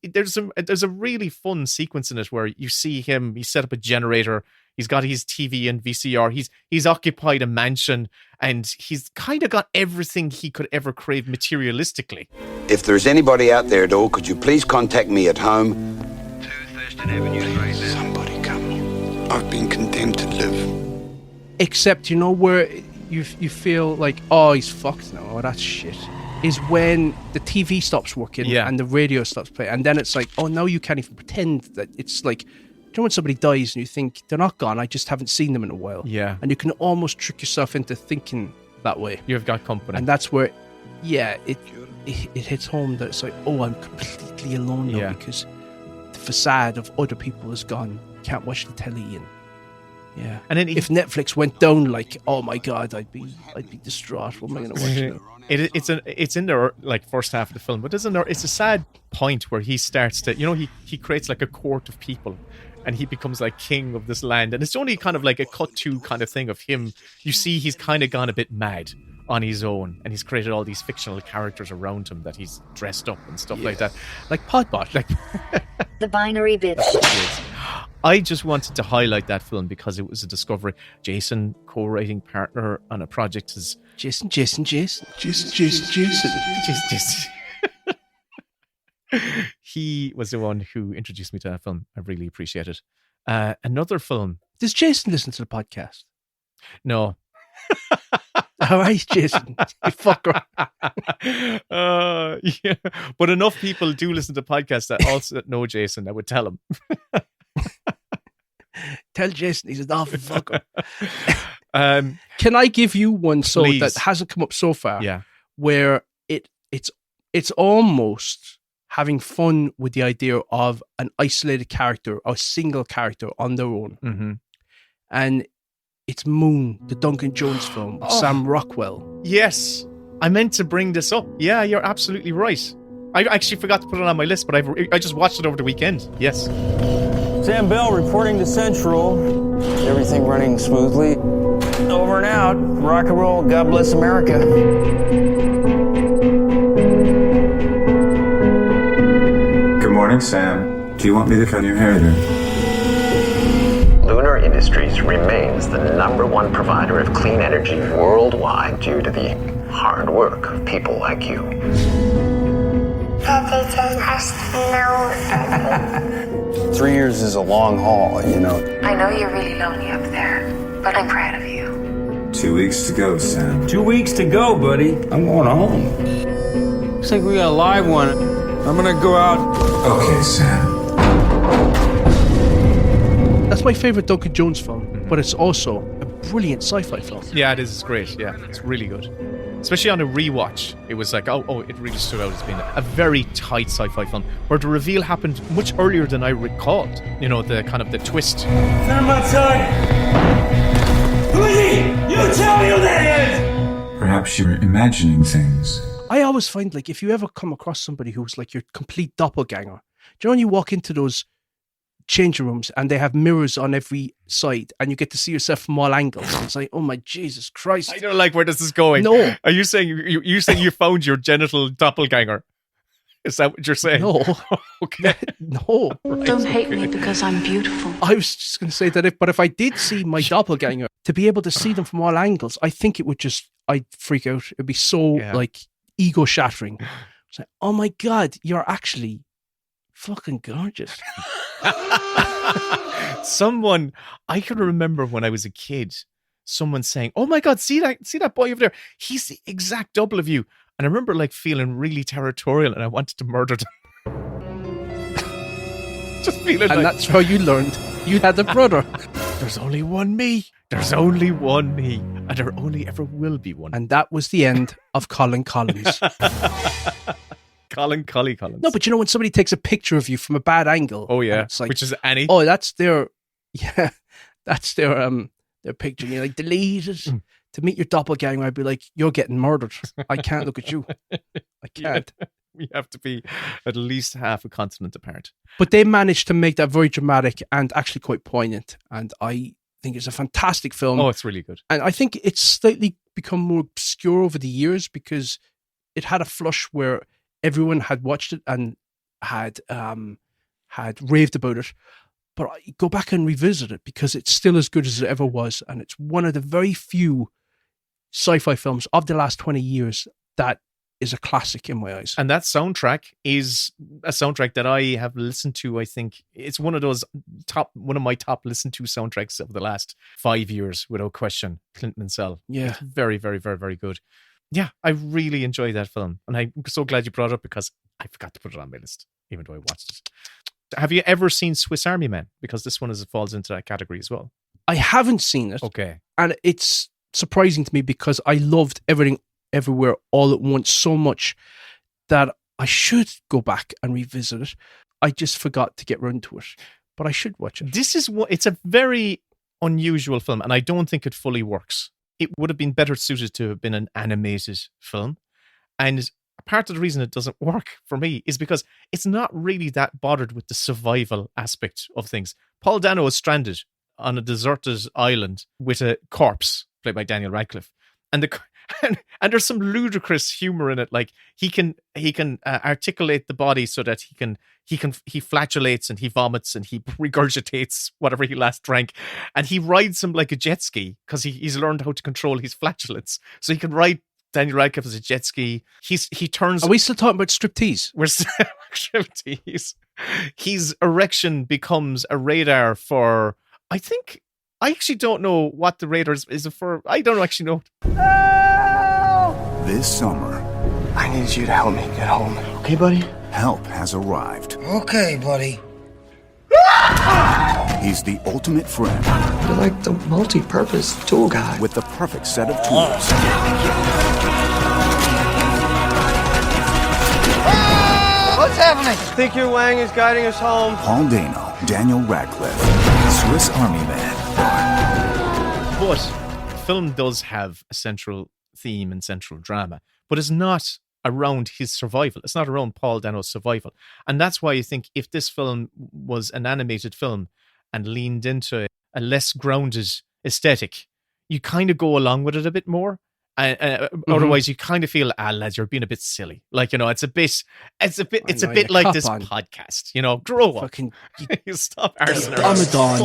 there's a really fun sequence in it where you see him, he set up a generator, he's got his TV and VCR, he's occupied a mansion, and he's kind of got everything he could ever crave materialistically. If there's anybody out there at all, could you please contact me at home? 2 Thurston Avenue, somebody come. I've been condemned to live. Except, where you feel like, oh, he's fucked now, oh, that's shit, is when the TV stops working and the radio stops playing. And then it's like, oh, now you can't even pretend that it's like, do you know when somebody dies and you think, they're not gone, I just haven't seen them in a while. Yeah. And you can almost trick yourself into thinking that way. You've got company. And that's where, it hits home that it's like, oh, I'm completely alone now because the facade of other people is gone. Can't watch the telly and yeah. And then if Netflix went down, oh my God, I'd be distraught. What am I going to watch now? It's in the first half of the film, but it's a sad point where he starts to, he creates a court of people, and he becomes king of this land, and it's only kind of a cut to kind of thing of him. You see, he's kind of gone a bit mad on his own, and he's created all these fictional characters around him that he's dressed up and stuff like that, like Podbot, The Binary Bitch. I just wanted to highlight that film because it was a discovery. Jason, co-writing partner on a project, is Jason. He was the one who introduced me to that film. I really appreciate it. Another film. Does Jason listen to the podcast? No. All right, Jason, you fucker. Yeah. But enough people do listen to podcasts that also know Jason that would tell him. Tell Jason he's an awful fucker. Can I give you one please. that hasn't come up so far? Yeah. Where it's almost having fun with the idea of an isolated character or a single character on their own. Mm-hmm. And it's Moon, the Duncan Jones film, with Sam Rockwell. Yes. I meant to bring this up. Yeah, you're absolutely right. I actually forgot to put it on my list, but I just watched it over the weekend. Yes. Sam Bell reporting to Central. Everything running smoothly. Over and out. Rock and roll. God bless America. Good morning, Sam. Do you want me to cut your hair there? Lunar Industries remains the #1 provider of clean energy worldwide due to the hard work of people like you. Daddy just has to know. 3 years is a long haul, you know. I know you're really lonely up there, but I'm proud of you. 2 weeks to go, Sam. 2 weeks to go, buddy. I'm going home. Looks like we got a live one. I'm gonna go out. Okay, Sam. That's my favorite Duncan Jones film, but it's also a brilliant sci-fi film. Yeah, it is. It's great. Yeah, it's really good. Especially on a rewatch, it was like, oh, it really stood out as being a very tight sci-fi film, where the reveal happened much earlier than I recalled. You know, the kind of the twist. Stand outside. Who is he? You tell me who that is! Perhaps you're imagining things. I always find, like, if you ever come across somebody who's like your complete doppelganger, do you know when you walk into those changing rooms and they have mirrors on every side and you get to see yourself from all angles? It's like, oh my Jesus Christ. I don't like where this is going. No. Are you saying you saying you found your genital doppelganger? Is that what you're saying? No. Okay. No. Right. Don't hate me because I'm beautiful. I was just going to say that if I did see my doppelganger, to be able to see them from all angles, I think it would I'd freak out. It'd be so like ego shattering. It's like, oh my God, you're actually fucking gorgeous. Someone, I can remember when I was a kid, someone saying, oh my God, see that boy over there? He's the exact double of you. And I remember like feeling really territorial and I wanted to murder them. Just feeling and like... that's how you learned you had a brother. There's only one me. There's only one me. And there only ever will be one. And that was the end of Colin Collins. Colin Collins. No, but you know when somebody takes a picture of you from a bad angle. Oh yeah, it's like, which is Annie. Oh, that's their picture. And you're like, deleted. To meet your doppelganger, I'd be like, you're getting murdered. I can't look at you. I can't. Yeah, we have to be at least half a continent apart. But they managed to make that very dramatic and actually quite poignant. And I think it's a fantastic film. Oh, it's really good. And I think it's slightly become more obscure over the years because it had a flush where everyone had watched it and had raved about it. But I go back and revisit it because it's still as good as it ever was. And it's one of the very few sci-fi films of the last 20 years that is a classic in my eyes. And that soundtrack is a soundtrack that I have listened to. I think it's one of my top listened to soundtracks of the last 5 years, without question. Clint Mansell. Yeah. It's very, very, very, very good. Yeah, I really enjoyed that film. And I'm so glad you brought it up because I forgot to put it on my list, even though I watched it. Have you ever seen Swiss Army Man? Because this one falls into that category as well. I haven't seen it. Okay. And it's surprising to me because I loved Everything Everywhere All at Once so much that I should go back and revisit it. I just forgot to get round to it, but I should watch it. It's a very unusual film, and I don't think it fully works. It would have been better suited to have been an animated film. And part of the reason it doesn't work for me is because it's not really that bothered with the survival aspect of things. Paul Dano is stranded on a deserted island with a corpse played by Daniel Radcliffe. And there's some ludicrous humor in it. Like he can articulate the body so that he flatulates and he vomits and he regurgitates whatever he last drank, and he rides him like a jet ski because he's learned how to control his flatulence. So he can ride Daniel Radcliffe as a jet ski. He turns. Are we still talking about striptease? We're still striptease. His erection becomes a radar for. I actually don't know what the radar is for. I don't actually know. This summer, I need you to help me get home. Okay, buddy? help has arrived. Okay, buddy. He's the ultimate friend. You're like the multi-purpose tool guy. With the perfect set of tools. What's happening? I think your Wang is guiding us home. Paul Dano, Daniel Radcliffe, Swiss Army Man. But the film does have a central theme and central drama, but it's not around his survival. It's not around Paul Dano's survival. And that's why I think if this film was an animated film and leaned into a less grounded aesthetic, you kind of go along with it a bit more. Otherwise, you kind of feel, lads, you're being a bit silly. Like, you know, it's a bit like this podcast. You know, grow up. You stop arsing around.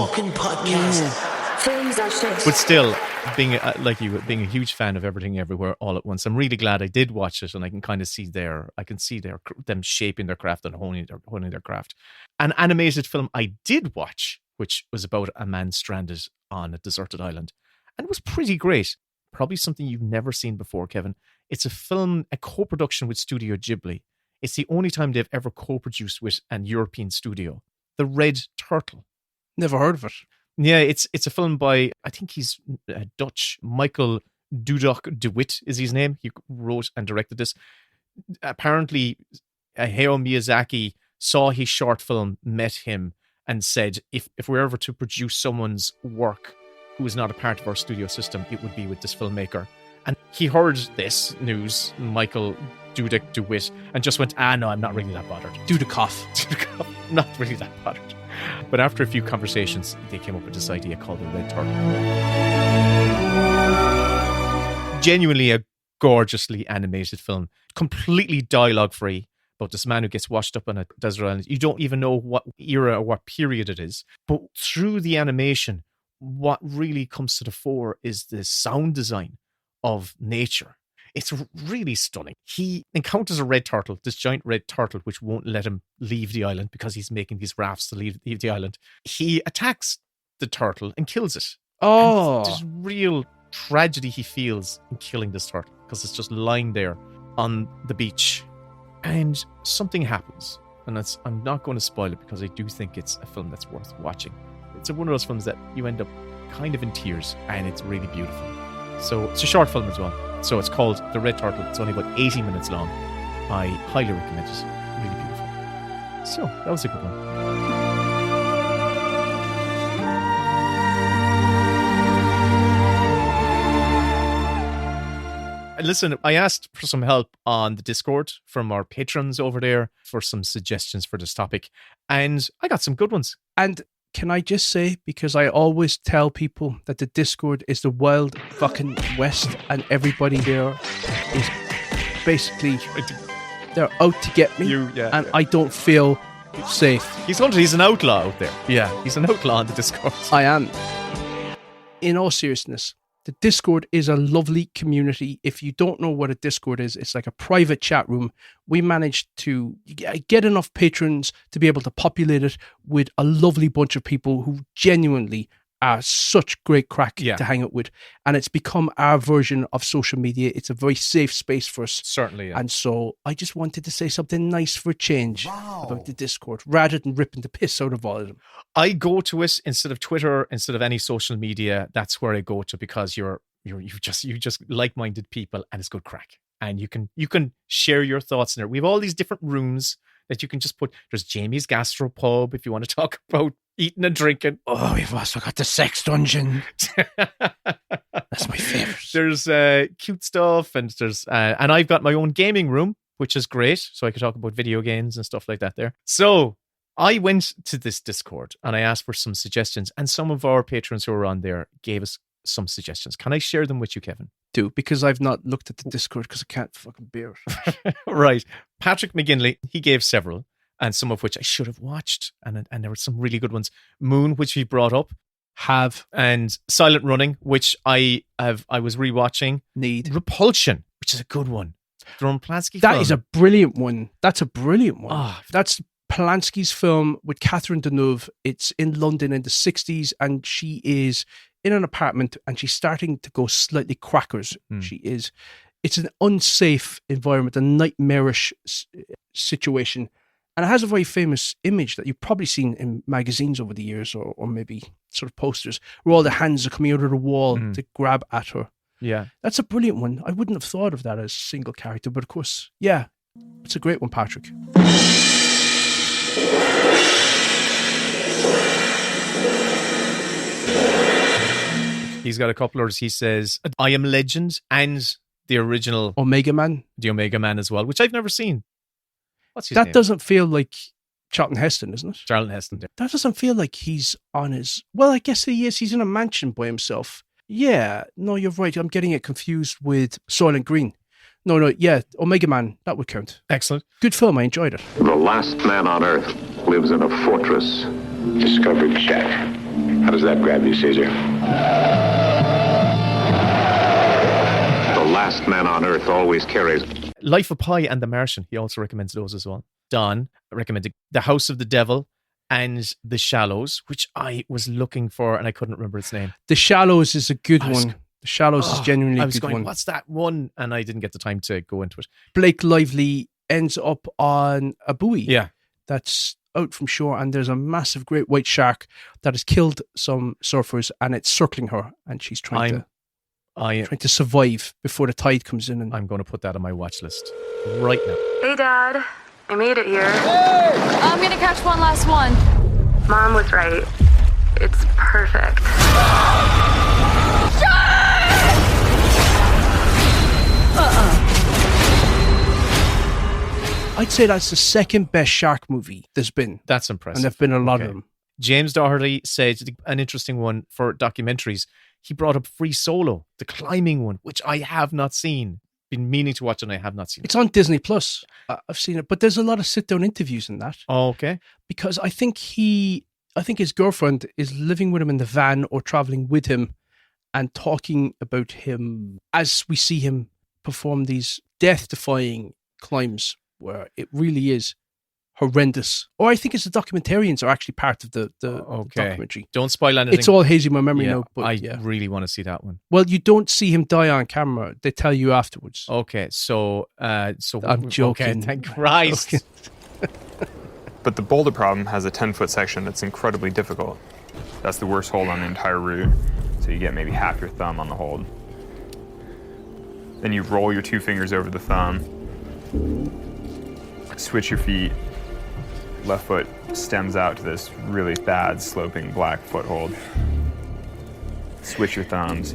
Fucking podcast. Films are shit. But still, being a huge fan of Everything Everywhere All at Once, I'm really glad I did watch it, and I can kind of see them shaping their craft and honing their craft. An animated film I did watch, which was about a man stranded on a deserted island, and it was pretty great. Probably something you've never seen before, Kevin. It's a film, a co-production with Studio Ghibli. It's the only time they've ever co-produced with an European studio. The Red Turtle. Never heard of it. Yeah, it's a film by, I think he's Dutch. Michael Dudok de Wit is his name. He wrote and directed this. Apparently, Hayao Miyazaki saw his short film, met him, and said, if we're ever to produce someone's work who is not a part of our studio system, it would be with this filmmaker. And he heard this news, Michael Dudok de Wit, and just went, no, I'm not really that bothered. Dudikoff. Not really that bothered. But after a few conversations, they came up with this idea called The Red Turtle. Genuinely a gorgeously animated film, completely dialogue-free, about this man who gets washed up on a desert island. You don't even know what era or what period it is. But through the animation, what really comes to the fore is the sound design of nature. It's really stunning. He encounters a red turtle, this giant red turtle, which won't let him leave the island because he's making these rafts to leave the island. He attacks the turtle and kills it. Oh. And there's real tragedy he feels in killing this turtle because it's just lying there on the beach. And something happens. And I'm not going to spoil it because I do think it's a film that's worth watching. It's one of those films that you end up kind of in tears, and it's really beautiful. So it's a short film as well. So it's called The Red Turtle. It's only about 80 minutes long. I highly recommend it. Really beautiful. So that was a good one. And listen, I asked for some help on the Discord from our patrons over there for some suggestions for this topic, and I got some good ones. And can I just say, because I always tell people that the Discord is the wild fucking west, and everybody there is basically, they're out to get me, I don't feel safe. He's an outlaw out there. Yeah, he's an outlaw on the Discord. I am. In all seriousness, the Discord is a lovely community. If you don't know what a Discord is, it's like a private chat room. We managed to get enough patrons to be able to populate it with a lovely bunch of people who genuinely are such great crack to hang out with. And it's become our version of social media. It's a very safe space for us. Certainly, yeah. And so I just wanted to say something nice for a change about the Discord, rather than ripping the piss out of all of them. I go to it instead of Twitter, instead of any social media. That's where I go to, because you're just like-minded people, and it's good crack. And you can share your thoughts in there. We have all these different rooms that you can just put. There's Jamie's Gastropub if you want to talk about eating and drinking. Oh, we've also got the sex dungeon. That's my favorite. There's cute stuff, and there's and I've got my own gaming room, which is great. So I could talk about video games and stuff like that there. So I went to this Discord and I asked for some suggestions, and some of our patrons who are on there gave us some suggestions. Can I share them with you, Kevin? Do, because I've not looked at the Discord because I can't fucking bear it. Right. Patrick McGinley, he gave several, and some of which I should have watched, and there were some really good ones. Moon, which he brought up, and Silent Running, which I was rewatching. Repulsion, which is a good one. The Roman Polanski film. That is a brilliant one. That's a brilliant one. That's Polanski's film with Catherine Deneuve. It's in London in the 60s, and she is in an apartment and she's starting to go slightly crackers. She is it's an unsafe environment, a nightmarish situation. And it has a very famous image that you've probably seen in magazines over the years, or maybe sort of posters, where all the hands are coming out of the wall to grab at her. Yeah. That's a brilliant one. I wouldn't have thought of that as a single character, but of course, yeah, it's a great one, Patrick. He's got a couple others. He says, I Am Legend and the original Omega Man. The Omega Man as well, which I've never seen. What's his That name? doesn't feel like Charlton Heston, isn't it? Charlton Heston. That doesn't feel like he's on his... Well, I guess he is. He's in a mansion by himself. Yeah, no, you're right. I'm getting it confused with Soylent Green. No, yeah, Omega Man, that would count. Excellent. Good film, I enjoyed it. The last man on Earth lives in a fortress. Discovered check. How does that grab you, Caesar? The last man on Earth always carries... Life of Pi and The Martian. He also recommends those as well. Don recommended The House of the Devil and The Shallows, which I was looking for and I couldn't remember its name. The Shallows is a good one. The Shallows is genuinely a good one. What's that one? And I didn't get the time to go into it. Blake Lively ends up on a buoy. Yeah. That's out from shore, and there's a massive great white shark that has killed some surfers, and it's circling her, and she's trying to survive before the tide comes in. And I'm going to put that on my watch list right now. Hey, Dad. I made it here. I'm going to catch one last one. Mom was right. It's perfect. I'd say that's the second best shark movie there's been. That's impressive. And there've been a lot of them. James Doherty said an interesting one for documentaries. He brought up Free Solo, the climbing one, which I have not seen. Been meaning to watch and I have not seen it. It's on Disney Plus. I've seen it, but there's a lot of sit-down interviews in that. Oh, okay. Because I think his girlfriend is living with him in the van or traveling with him and talking about him as we see him perform these death-defying climbs where it really is horrendous. Or I think it's the documentarians are actually part of the documentary. Don't spoil anything. It's all hazy in my memory now. But I really want to see that one. Well, you don't see him die on camera. They tell you afterwards. Okay, so I'm joking. Okay, thank Christ. But the boulder problem has a 10-foot section that's incredibly difficult. That's the worst hold on the entire route. So you get maybe half your thumb on the hold. Then you roll your 2 fingers over the thumb, switch your feet, left foot stems out to this really bad sloping black foothold. Switch your thumbs.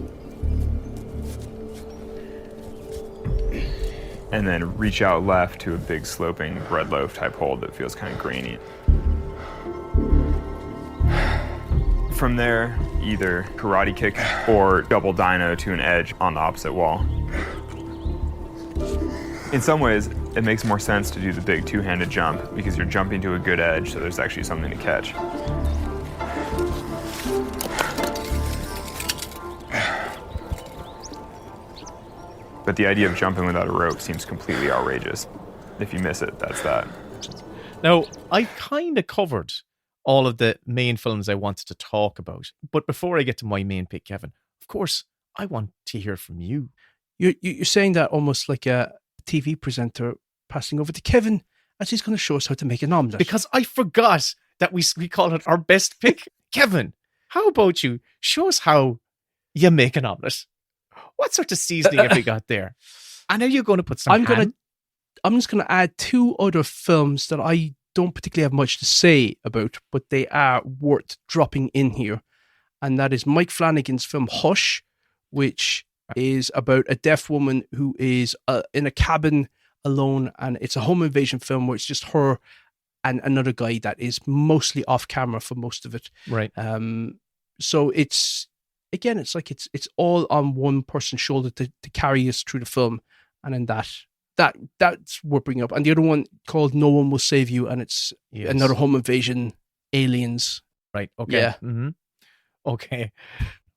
And then reach out left to a big sloping bread loaf type hold that feels kind of grainy. From there, either karate kick or double dyno to an edge on the opposite wall. In some ways, it makes more sense to do the big 2-handed jump because you're jumping to a good edge, so there's actually something to catch. But the idea of jumping without a rope seems completely outrageous. If you miss it, that's that. Now, I kind of covered all of the main films I wanted to talk about. But before I get to my main pick, Kevin, of course, I want to hear from you. You're saying that almost like a TV presenter passing over to Kevin as he's going to show us how to make an omelette. Because I forgot that we call it our best pick. Kevin, how about you show us how you make an omelette? What sort of seasoning have you got there? And are you going to put some I'm just going to add 2 other films that I don't particularly have much to say about, but they are worth dropping in here. And that is Mike Flanagan's film Hush, which is about a deaf woman who is in a cabin alone, and it's a home invasion film where it's just her and another guy that is mostly off camera for most of it. Right. So it's like it's all on one person's shoulder to carry us through the film, and then that's worth bringing up. And the other one called No One Will Save You, and it's another home invasion, aliens. Right. Okay. Yeah. Mm-hmm. Okay.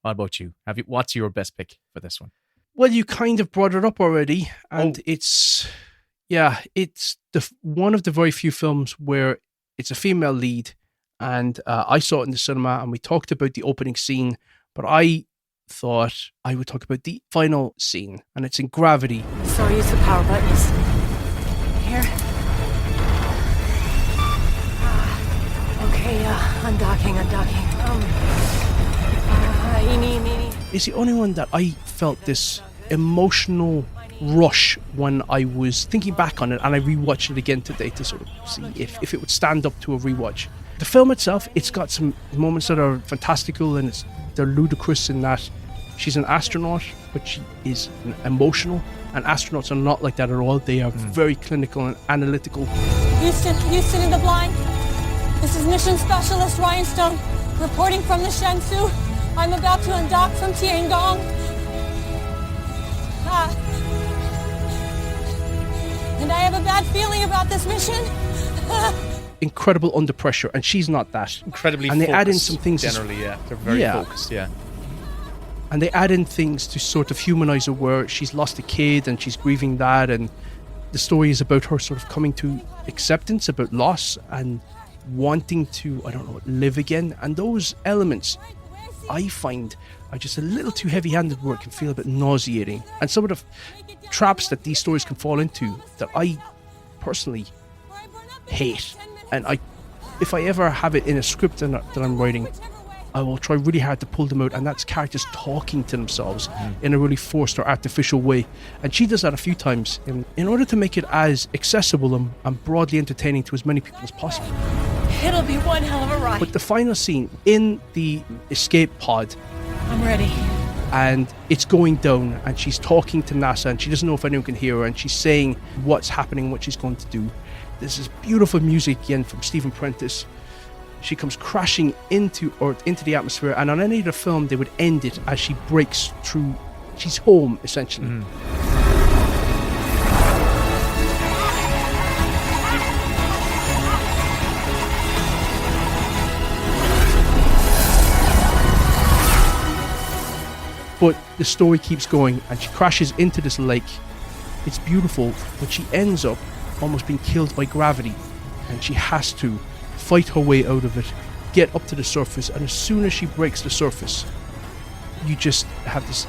What about you? What's your best pick for this one? Well, you kind of brought it up already, and it's one of the very few films where it's a female lead, and I saw it in the cinema, and we talked about the opening scene, but I thought I would talk about the final scene, and it's in Gravity. So use the power buttons. Here. Okay, undocking. Eeny. It's the only one that I felt this emotional rush when I was thinking back on it, and I rewatched it again today to sort of see if it would stand up to a rewatch. The film itself, it's got some moments that are fantastical, and they're ludicrous in that she's an astronaut, but she is emotional, and astronauts are not like that at all. They are very clinical and analytical. Houston in the blind. This is Mission Specialist Rhinestone, reporting from the Shenzhou. I'm about to undock from Tiangong. And I have a bad feeling about this mission. Incredible under pressure, and she's not that. Incredibly and they focused, add in some things generally, yeah. They're very focused, yeah. And they add in things to sort of humanize her, where she's lost a kid and she's grieving that, and the story is about her sort of coming to acceptance about loss and wanting to, live again. And those elements I find are just a little too heavy-handed, where it can feel a bit nauseating. And some of the traps that these stories can fall into that I personally hate. And if I ever have it in a script that I'm writing, I will try really hard to pull them out, and that's characters talking to themselves in a really forced or artificial way. And she does that a few times in order to make it as accessible and broadly entertaining to as many people as possible. It'll be one hell of a ride. But the final scene in the escape pod, I'm ready. and it's going down, and she's talking to NASA, and she doesn't know if anyone can hear her, and she's saying what's happening, what she's going to do. There's this beautiful music again from Stephen Prentice. She comes crashing into Earth, into the atmosphere, and on any other film they would end it as she breaks through. She's home, essentially. But the story keeps going, and she crashes into this lake. It's beautiful, but she ends up almost being killed by gravity, and she has to fight her way out of it, get up to the surface, and as soon as she breaks the surface, you just have this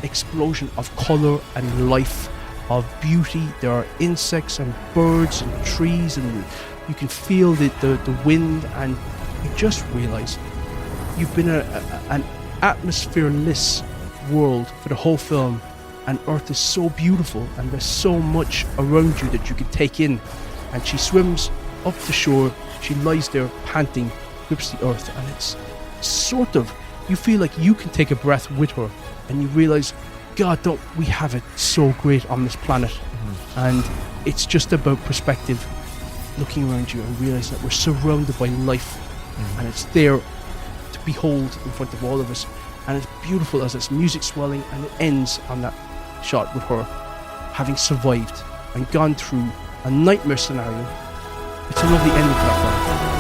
explosion of colour and life, of beauty. There are insects and birds and trees, and you can feel the wind, and you just realise you've been an atmosphereless world for the whole film, and Earth is so beautiful, and there's so much around you that you can take in. And she swims up the shore, she lies there panting, grips the earth, and it's sort of, you feel like you can take a breath with her, and you realise, God, don't we have it so great on this planet. And it's just about perspective, looking around you and realising that we're surrounded by life, and it's there to behold in front of all of us. And it's beautiful as it's music swelling, and it ends on that shot with her having survived and gone through a nightmare scenario. It's a lovely ending to that film.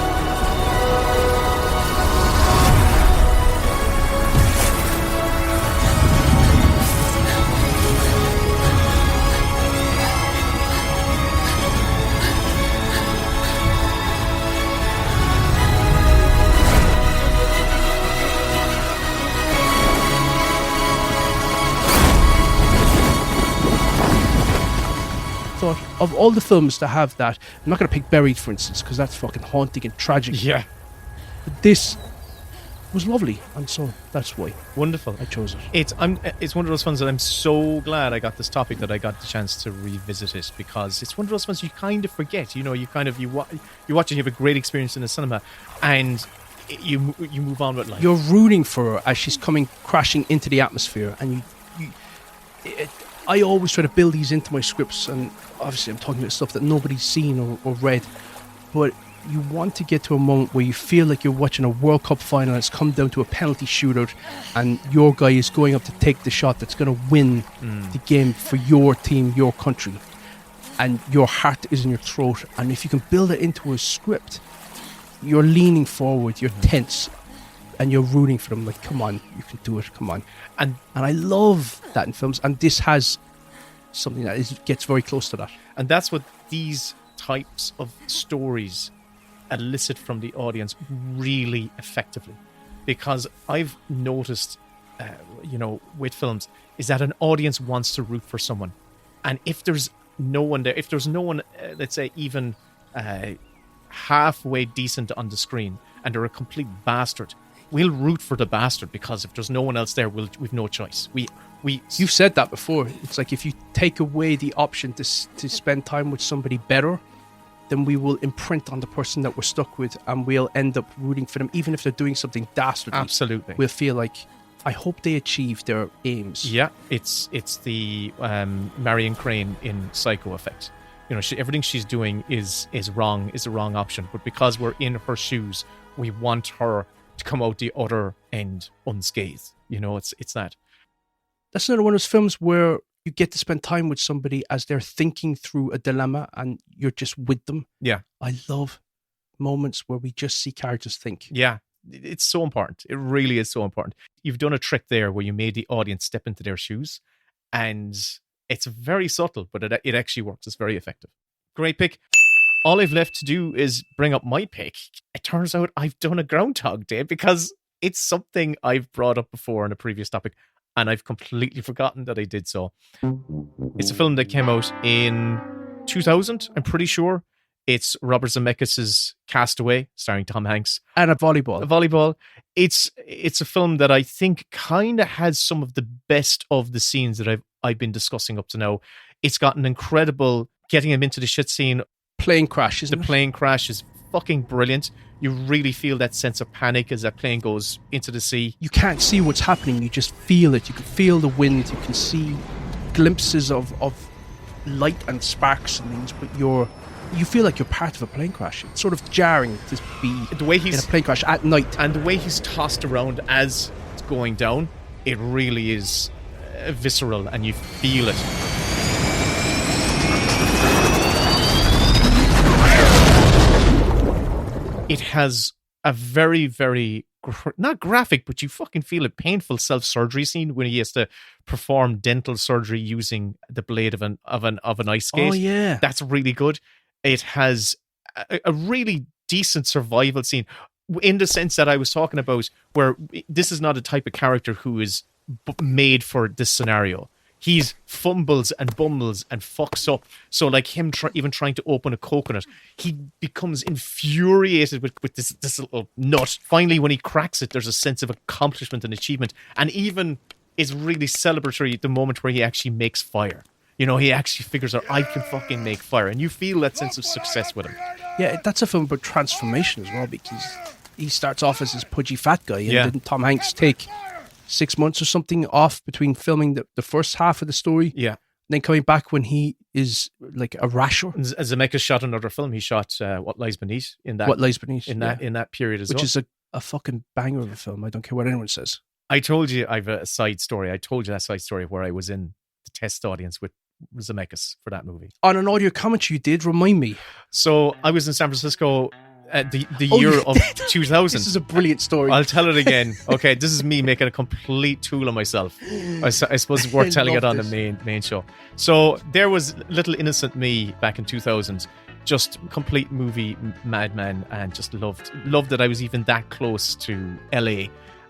Thought of all the films that have that, I'm not going to pick Buried, for instance, because that's fucking haunting and tragic. Yeah. But this was lovely, and so that's why. Wonderful. I chose it. It's one of those films that I'm so glad I got this topic, that I got the chance to revisit it, because it's one of those films you kind of forget. You know, you watch it, you have a great experience in the cinema, and you move on with life. You're rooting for her as she's coming crashing into the atmosphere, and I always try to build these into my scripts, and obviously I'm talking about stuff that nobody's seen or read, but you want to get to a moment where you feel like you're watching a World Cup final, and it's come down to a penalty shootout, and your guy is going up to take the shot that's going to win the game for your team, your country, and your heart is in your throat. And if you can build it into a script, you're leaning forward, you're tense, and you're rooting for them, like, come on, you can do it, come on. And I love that in films, and this has something that gets very close to that. And that's what these types of stories elicit from the audience really effectively, because I've noticed with films, is that an audience wants to root for someone. And if there's no one there, let's say even halfway decent on the screen, and they're a complete bastard, we'll root for the bastard, because if there's no one else there, we've no choice. You've said that before. It's like if you take away the option to spend time with somebody better, then we will imprint on the person that we're stuck with, and we'll end up rooting for them, even if they're doing something dastardly. Absolutely. We'll feel like, I hope they achieve their aims. Yeah, it's the Marion Crane in Psycho effect. Everything she's doing is wrong, is the wrong option. But because we're in her shoes, we want her to come out the other end unscathed. It's that. That's another one of those films where you get to spend time with somebody as they're thinking through a dilemma, and you're just with them. Yeah. I love moments where we just see characters think. Yeah. It's so important. It really is so important. You've done a trick there where you made the audience step into their shoes, and it's very subtle, but it actually works. It's very effective. Great pick. All I've left to do is bring up my pick. It turns out I've done a Groundhog Day, because it's something I've brought up before in a previous topic, and I've completely forgotten that I did so. It's a film that came out in 2000, I'm pretty sure. It's Robert Zemeckis' Castaway, starring Tom Hanks. And a volleyball. It's a film that I think kind of has some of the best of the scenes that I've been discussing up to now. It's got an incredible getting him into the shit scene. Plane crash, isn't it? The plane crash is fucking brilliant. You really feel that sense of panic as that plane goes into the sea. You can't see what's happening. You just feel it. You can feel the wind. You can see glimpses of light and sparks and things, but you feel like you're part of a plane crash. It's sort of jarring to be in a plane crash at night. And the way he's tossed around as it's going down, it really is visceral, and you feel it. It has a very, very, not graphic, but you fucking feel it, painful self-surgery scene when he has to perform dental surgery using the blade of an ice skate. Oh, yeah. That's really good. It has a really decent survival scene, in the sense that I was talking about, where this is not a type of character who is made for this scenario. He's fumbles and bumbles and fucks up. So like him even trying to open a coconut, he becomes infuriated with this little nut. Finally, when he cracks it, there's a sense of accomplishment and achievement. And even is really celebratory the moment where he actually makes fire. He actually figures out, I can fucking make fire. And you feel that sense of success with him. Yeah, that's a film about transformation as well, because he starts off as this pudgy fat guy, and then Tom Hanks take 6 months or something off between filming the first half of the story. Yeah. And then coming back when he is like a rasher. Zemeckis shot another film. He shot What Lies Beneath in that. What Lies Beneath. In that period as well. Which is a fucking banger of a film. I don't care what anyone says. I told you I have a side story. I told you that side story where I was in the test audience with Zemeckis for that movie. On an audio commentary you did, remind me. So I was in San Francisco the year of 2000. This is a brilliant story. I'll tell it again. Okay, this is me making a complete tool of myself. I suppose it's worth telling it on the main show. So there was little innocent me back in 2000, just complete movie madman, and just loved that I was even that close to LA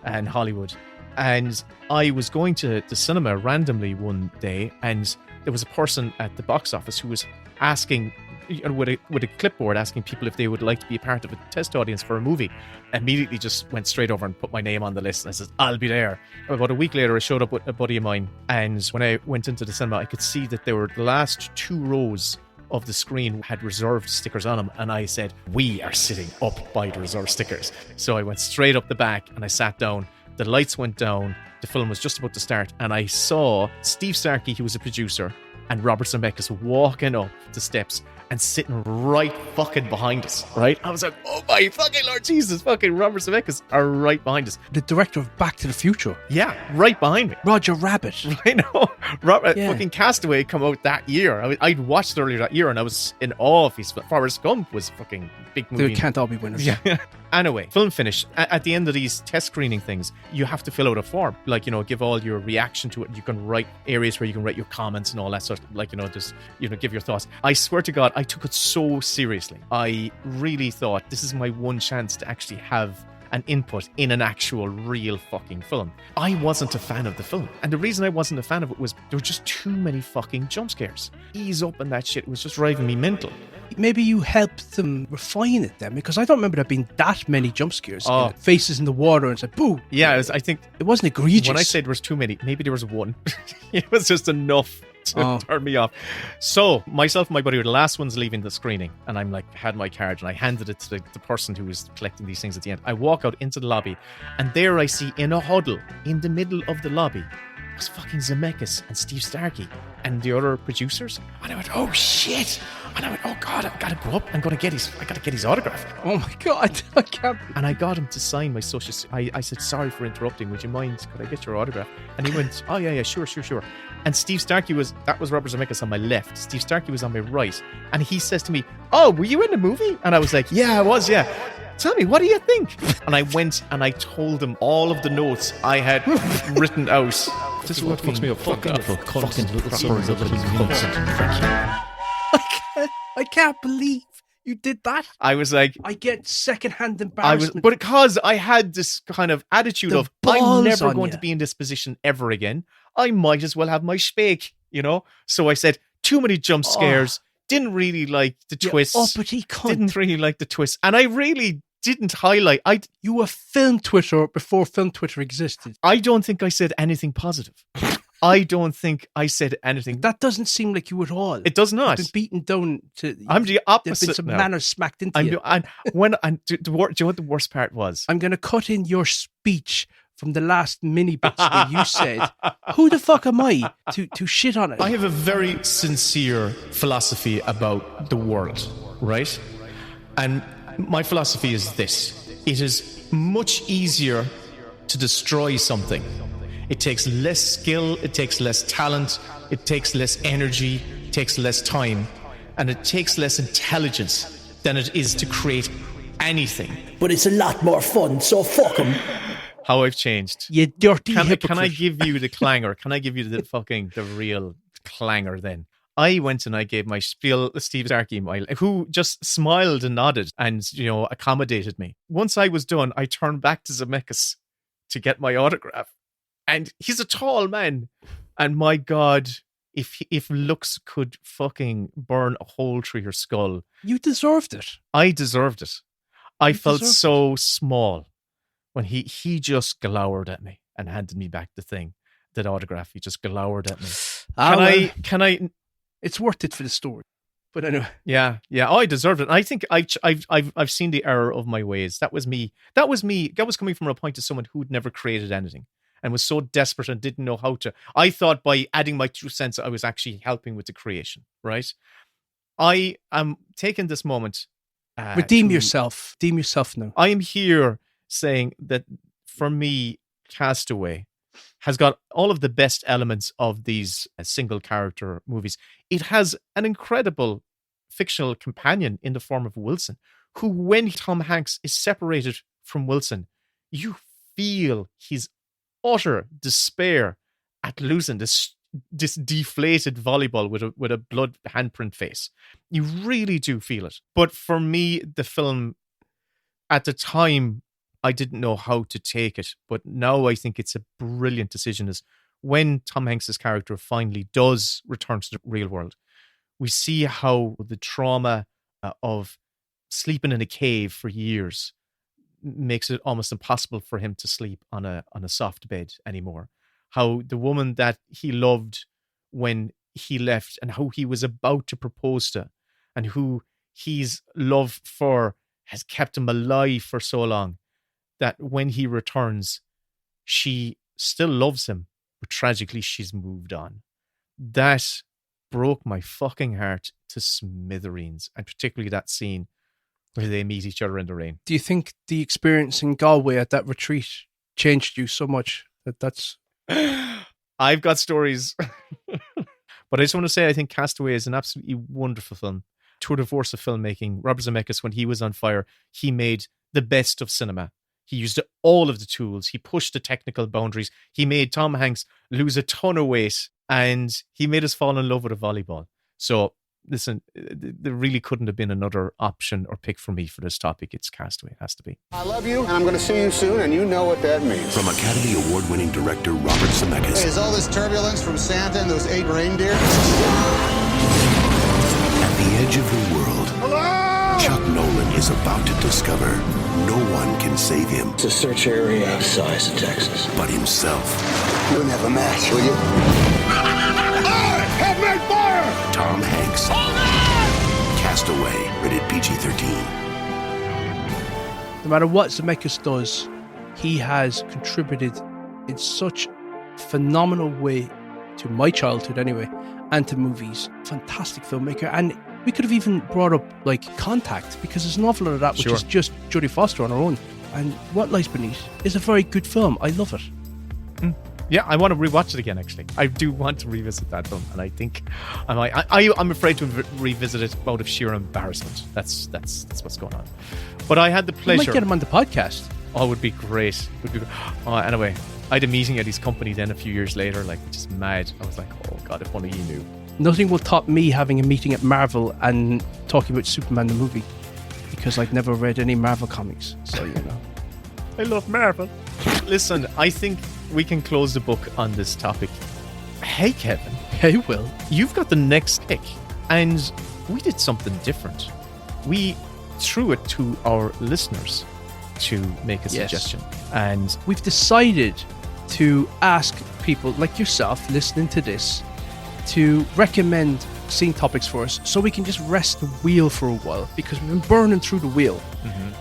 and Hollywood. And I was going to the cinema randomly one day, and there was a person at the box office who was asking, with a clipboard, asking people if they would like to be a part of a test audience for a movie. Immediately just went straight over and put my name on the list, and I said, I'll be there. About a week later, I showed up with a buddy of mine, and when I went into the cinema, I could see that there were the last 2 rows of the screen had reserved stickers on them, and I said, we are sitting up by the reserved stickers. So I went straight up the back and I sat down. The lights went down, the film was just about to start, and I saw Steve Starkey, who was a producer, and Robert Zemeckis walking up the steps and sitting right fucking behind us, right? I was like, oh my fucking Lord Jesus, fucking Robert Zemeckis are right behind us. The director of Back to the Future. Yeah, right behind me. Roger Rabbit. I know. Fucking Castaway come out that year. I'd watched it earlier that year, and I was in awe of his. Forrest Gump was a fucking big movie. They can't all be winners. Yeah. Anyway, film finish. At the end of these test screening things, you have to fill out a form. Like, give all your reaction to it. You can write areas where you can write your comments and all that sort of, like, just, give your thoughts. I swear to God, I took it so seriously. I really thought this is my one chance to actually have and input in an actual real fucking film. I wasn't a fan of the film. And the reason I wasn't a fan of it was there were just too many fucking jump scares. Ease up and that shit was just driving me mental. Maybe you helped them refine it then, because I don't remember there being that many jump scares. Faces in the water and it's like, boo. Yeah, I think it wasn't egregious. When I said there was too many, maybe there was one. It was just enough to turn me off. So myself and my buddy were the last ones leaving the screening, and I'm like, had my card and I handed it to the person who was collecting these things at the end. I walk out into the lobby, and there I see in a huddle in the middle of the lobby was fucking Zemeckis and Steve Starkey and the other producers. And I went, oh shit. And I went, oh God, I've got to go up. I got to get his autograph. Oh my God, I can't. And I got him to sign my social. I said, sorry for interrupting. Would you mind? Could I get your autograph? And he went, oh yeah, sure. And Steve Starkey that was Robert Zemeckis on my left. Steve Starkey was on my right. And he says to me, oh, were you in the movie? And I was like, yeah, I was, yeah. Tell me, what do you think? And I went and I told him all of the notes I had written out. This is what fucks me up. Fucking little sons of little cunts. I can't believe you did that. I was like, I get secondhand embarrassment. But because I had this kind of attitude of, I'm never going to be in this position ever again. I might as well have my speak, So I said, too many jump scares. Didn't really like the twists. Uppity cunt. Didn't really like the twists. And I really didn't highlight. You were film Twitter before film Twitter existed. I don't think I said anything positive. I don't think I said anything. That doesn't seem like you at all. It does not. You've been beaten down to. I'm the opposite. There's been some now. manners smacked into you. Do you know what the worst part was? I'm going to cut in your speech from the last mini bits where you said, who the fuck am I to shit on it? I have a very sincere philosophy about the world, right? And my philosophy is this. It is much easier to destroy something. It takes less skill, it takes less talent, it takes less energy, it takes less time, and it takes less intelligence than it is to create anything. But it's a lot more fun, so fuck them. How I've changed. You dirty hypocrite. Can I give you the clangor? Can I give you the real clangor then? I went and I gave my spiel to Steve Starkey, who just smiled and nodded and, accommodated me. Once I was done, I turned back to Zemeckis to get my autograph. And he's a tall man. And my God, if looks could fucking burn a hole through your skull. You deserved it. I deserved it. I felt so small when he just glowered at me and handed me back the autograph. He just glowered at me. Can I? It's worth it for the story. But anyway. Yeah. Oh, I deserved it. And I think I've seen the error of my ways. That was me. That was coming from a point of someone who'd never created anything and was so desperate and didn't know how to. I thought by adding my 2 cents, I was actually helping with the creation, right? I am taking this moment. Redeem yourself. Redeem yourself now. I am here saying that for me, Castaway has got all of the best elements of these single character movies. It has an incredible fictional companion in the form of Wilson, who, when Tom Hanks is separated from Wilson, you feel his utter despair at losing this deflated volleyball with a blood handprint face. You really do feel it. But for me, the film at the time, I didn't know how to take it, but now I think it's a brilliant decision. Is when Tom Hanks's character finally does return to the real world, we see how the trauma of sleeping in a cave for years makes it almost impossible for him to sleep on a soft bed anymore. How the woman that he loved when he left and how he was about to propose to, and who his love for has kept him alive for so long, that when he returns, she still loves him, but tragically she's moved on. That broke my fucking heart to smithereens, and particularly that scene where they meet each other in the rain. Do you think the experience in Galway at that retreat changed you so much that's... I've got stories. But I just want to say I think Castaway is an absolutely wonderful film. Tour de force of filmmaking. Robert Zemeckis, when he was on fire, he made the best of cinema. He used all of the tools. He pushed the technical boundaries. He made Tom Hanks lose a ton of weight, and he made us fall in love with a volleyball. So listen, there really couldn't have been another option or pick for me for this topic. It's Castaway. It has to be. I love you, and I'm going to see you soon, and you know what that means. From Academy Award-winning director Robert Zemeckis. Hey, is all this turbulence from Santa and those 8 reindeer? At the edge of the world, Hello? Chuck Nolan is about to discover no one can save him. It's a search area of size in Texas. But himself. We'll have a match, will you? I have made fire! Tom Hanks. Castaway, rated PG-13. No matter what Zemeckis does, he has contributed in such phenomenal way to my childhood anyway, and to movies. Fantastic filmmaker. And we could have even brought up like Contact, because there's an awful lot of that which is just Jodie Foster on her own. And What Lies Beneath is a very good film. I love it. Yeah, I want to rewatch it again, actually. I do want to revisit that film, and I think I'm afraid to revisit it out of sheer embarrassment. That's what's going on. But I had the pleasure. We might get him on the podcast. Oh, it would be great. Anyway, I had a meeting at his company then a few years later, like, just mad. I was like, oh God, if only he knew. Nothing will top me having a meeting at Marvel and talking about Superman the movie, because I've never read any Marvel comics, so you know. I love Marvel. Listen, I think we can close the book on this topic. Hey, Kevin. Hey, Will. You've got the next pick, and we did something different. We threw it to our listeners to make a suggestion. And we've decided to ask people like yourself listening to this to recommend scene topics for us, so we can just rest the wheel for a while, because we've been burning through the wheel.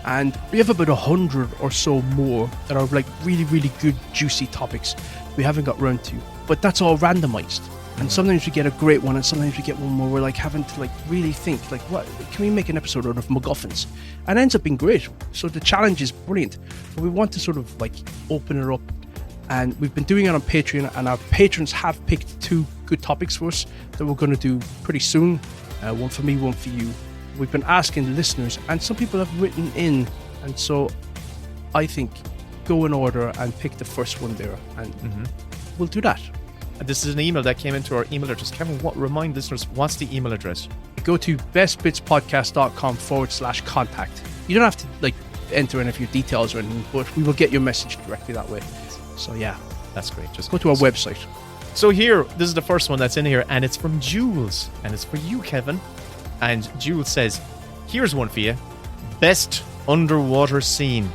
And we have about 100 or so more that are like really, really good, juicy topics we haven't got round to. But that's all randomized. And sometimes we get a great one, and sometimes we get one where we're like having to like really think, like, what can we make an episode out of MacGuffins? And it ends up being great. So the challenge is brilliant. But we want to sort of like open it up. And we've been doing it on Patreon, and our patrons have picked 2 good topics for us that we're going to do pretty soon. One for me, one for you. We've been asking listeners, and some people have written in, and so I think go in order and pick the first one there, and we'll do that. And this is an email that came into our email address. Kevin, remind listeners, what's the email address? Go to bestbitspodcast.com/contact. You don't have to like enter any of your details or anything, but we will get your message directly that way. So yeah, that's great. Just go to our website. So here, this is the first one that's in here, and it's from Jules, and it's for you, Kevin. And Jules says, here's one for you. Best underwater scene.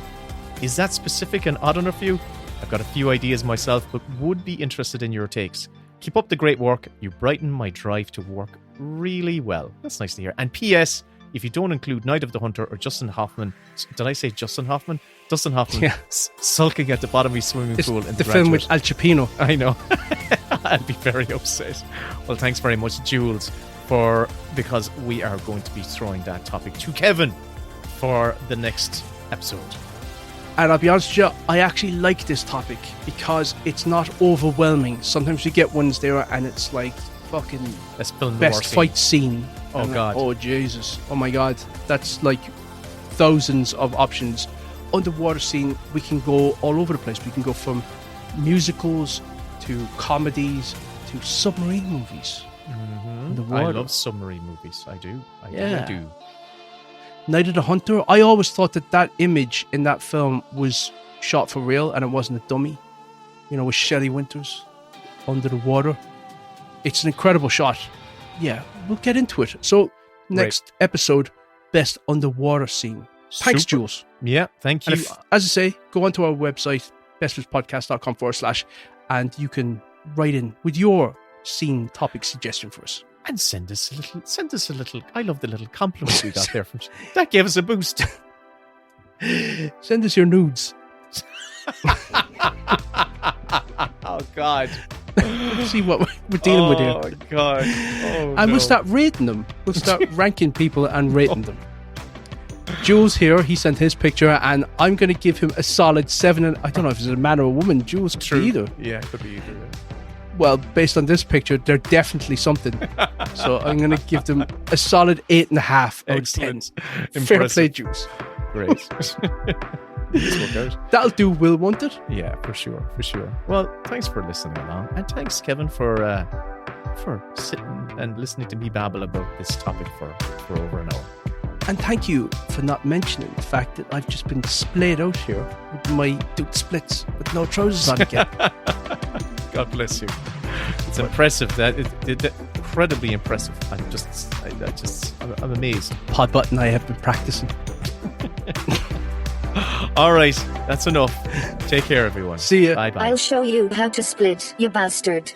Is that specific and odd enough for you? I've got a few ideas myself, but would be interested in your takes. Keep up the great work. You brighten my drive to work really well. That's nice to hear. And P.S., if you don't include Night of the Hunter or Justin Hoffman, did I say Justin Hoffman? Dustin Hoffman sulking at the bottom of his swimming pool in the film with Al Pacino. I know. I'd be very upset. Well, thanks very much, Jules, because we are going to be throwing that topic to Kevin for the next episode. And I'll be honest with you, I actually like this topic because it's not overwhelming. Sometimes you get ones there and it's like fucking best fight scene. Oh, God. Oh, Jesus. Oh, my God. That's like thousands of options. Underwater scene, we can go all over the place. We can go from musicals to comedies to submarine movies. I love submarine movies. I do. I do. Night of the Hunter, I always thought that image in that film was shot for real and it wasn't a dummy. You know, with Shelley Winters under the water. It's an incredible shot. Yeah, we'll get into it. So, next episode, best underwater scene. Thanks, Super. Jules. Yeah, thank you. And as I say, go onto our website, bestbitspodcast.com/, and you can write in with your scene topic suggestion for us. And send us a little. I love the little compliment we got there from. That gave us a boost. Send us your nudes. Oh God. Let's see what we're dealing with here. Oh God. Oh, and we'll start rating them. We'll start ranking people and rating them. Jules here, he sent his picture, and I'm going to give him a solid 7. And I don't know if it's a man or a woman. Jules could be either. Yeah, it could be either. Yeah. Well, based on this picture, they're definitely something. So I'm going to give them a solid 8.5 out of 10. Fair play, Jules. Great. That'll do, Will, won't it? Yeah, for sure. Well, thanks for listening along, and thanks, Kevin, for for sitting and listening to me babble about this topic for over an hour. And thank you for not mentioning the fact that I've just been splayed out here with my Duke splits with no trousers on again. God bless you. It's impressive. It's incredibly impressive. I'm amazed. Pod button I have been practicing. All right, that's enough. Take care, everyone. See ya. Bye-bye. I'll show you how to split, you bastard.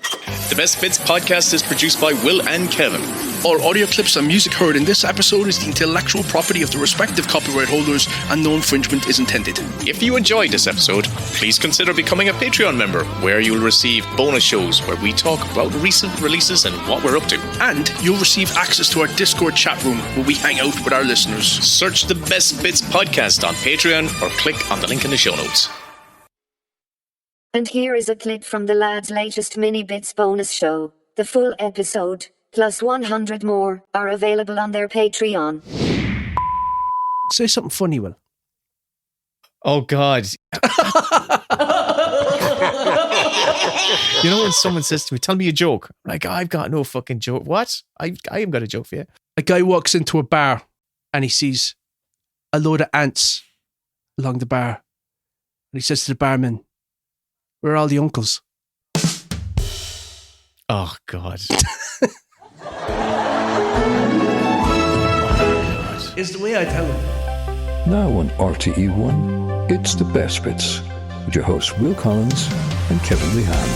The Best Bits podcast is produced by Will and Kevin. All audio clips and music heard in this episode is the intellectual property of the respective copyright holders, and no infringement is intended. If you enjoyed this episode, please consider becoming a Patreon member, where you'll receive bonus shows where we talk about recent releases and what we're up to. And you'll receive access to our Discord chat room where we hang out with our listeners. Search the Best Bits podcast on Patreon or click on the link in the show notes. And here is a clip from the lads' latest Mini Bits bonus show. The full episode, plus 100 more, are available on their Patreon. Say something funny, Will. Oh, God. You know when someone says to me, tell me a joke. I'm like, I've got no fucking joke. What? I haven't got a joke for you. A guy walks into a bar and he sees a load of ants along the bar. And he says to the barman, where are all the uncles? Oh, God. It's the way I tell him. Now on RTE1, it's the Best Bits with your hosts Will Collins and Kevin Lehan.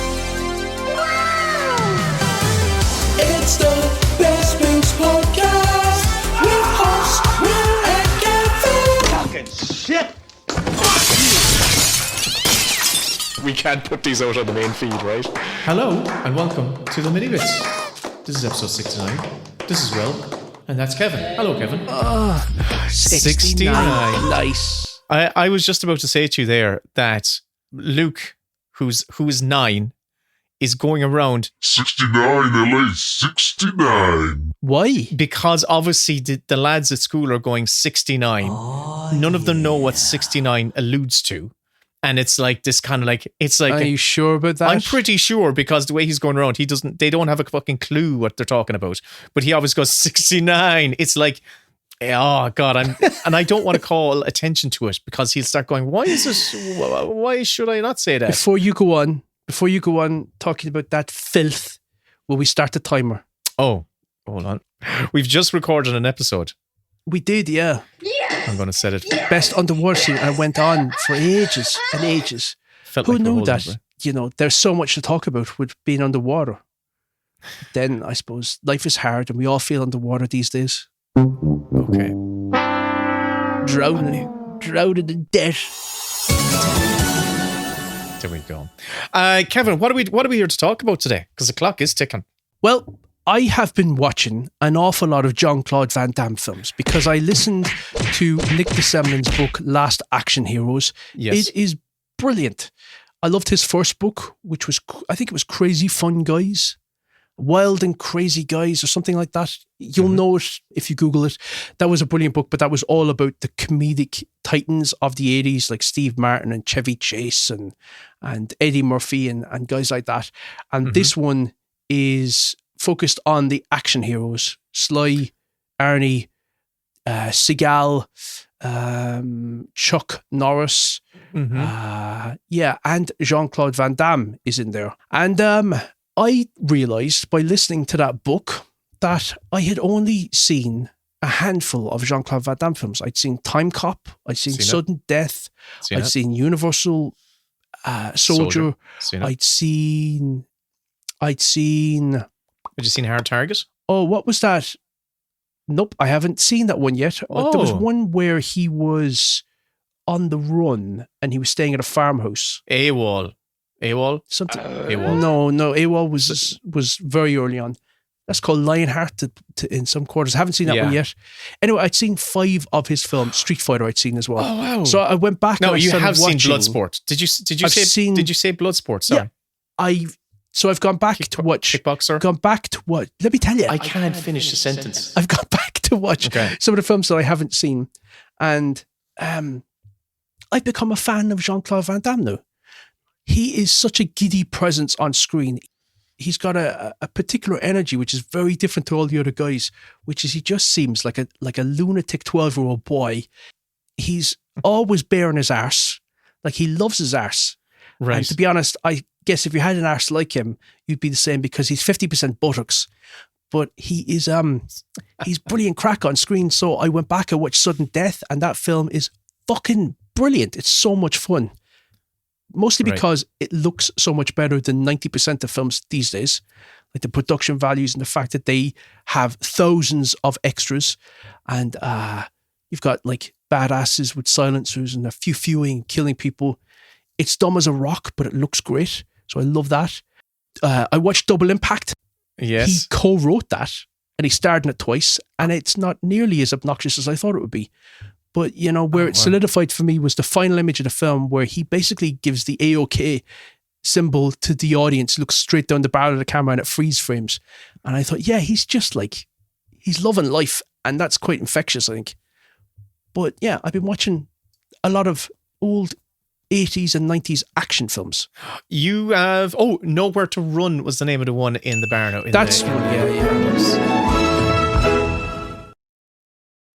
It's the Best Bits podcast with hosts Will and Kevin. Talking shit. We can't put these out on the main feed, right? Hello and welcome to the Mini Bits. This is episode 69. This is Will, and that's Kevin. Hello, Kevin. 69. Nice. I was just about to say to you there that Luke, who is 9, is going around 69, LA, 69. Why? Because obviously the lads at school are going 69. None of them know what 69 alludes to. And it's like this kind of like, it's like... Are you sure about that? I'm pretty sure, because the way he's going around, they don't have a fucking clue what they're talking about. But he always goes 69. It's like, oh God, and I don't want to call attention to it, because he'll start going, why should I not say that? Before you go on talking about that filth, will we start the timer? Oh, hold on. We've just recorded an episode. We did, yeah. I'm going to set it. Best underwater scene. I went on for ages and ages. Felt Who like knew that? You know, there's so much to talk about with being underwater. Then I suppose life is hard, and we all feel underwater these days. Okay. Drowning in debt. There we go. Kevin, what are we here to talk about today? Because the clock is ticking. Well, I have been watching an awful lot of Jean-Claude Van Damme films because I listened to Nick de Semlin's book, Last Action Heroes. Yes. It is brilliant. I loved his first book, which was, I think it was Crazy Fun Guys. Wild and Crazy Guys or something like that. You'll know it if you Google it. That was a brilliant book, but that was all about the comedic titans of the 80s, like Steve Martin and Chevy Chase and Eddie Murphy and guys like that. And this one is focused on the action heroes: Sly, Arnie, Seagal, Chuck Norris, and Jean-Claude Van Damme is in there. And I realised by listening to that book that I had only seen a handful of Jean-Claude Van Damme films. I'd seen Time Cop, I'd seen Sudden Death, I'd seen Universal Soldier. I'd seen... Had you seen Hard Target? Oh, what was that? Nope, I haven't seen that one yet. Oh. There was one where he was on the run and he was staying at a farmhouse. AWOL? Something. AWOL? No. AWOL was very early on. That's called Lionheart in some quarters. I haven't seen that one yet. Anyway, I'd seen 5 of his films. Street Fighter I'd seen as well. Oh, wow. So I went back. No, and you have watching. seen Bloodsport. Did you say Bloodsport? Sorry. Yeah, So I've gone back to watch Kickboxer. Let me tell you. I can't finish the sentence. I've gone back to watch some of the films that I haven't seen, and I've become a fan of Jean-Claude Van Damme now. He is such a giddy presence on screen. he's got a particular energy which is very different to all the other guys, which is he just seems like a lunatic 12-year-old boy. He's always bearing his arse. Like, he loves his arse. Right. And to be honest, I guess if you had an arse like him, you'd be the same, because he's 50% buttocks. But he is he's brilliant crack on screen. So I went back and watched Sudden Death, and that film is fucking brilliant. It's so much fun. Mostly because it looks so much better than 90% of films these days. Like the production values and the fact that they have thousands of extras, and you've got like badasses with silencers and a few killing people. It's dumb as a rock, but it looks great. So I love that. I watched Double Impact. Yes. He co-wrote that, and he starred in it twice, and it's not nearly as obnoxious as I thought it would be. But, you know, where it solidified for me was the final image of the film, where he basically gives the AOK symbol to the audience, looks straight down the barrel of the camera, and it freeze frames. And I thought, yeah, he's just like, he's loving life, and that's quite infectious, I think. But yeah, I've been watching a lot of old 80s and 90s action films. You have Nowhere to Run was the name of the one in the bar now. That's one, yeah.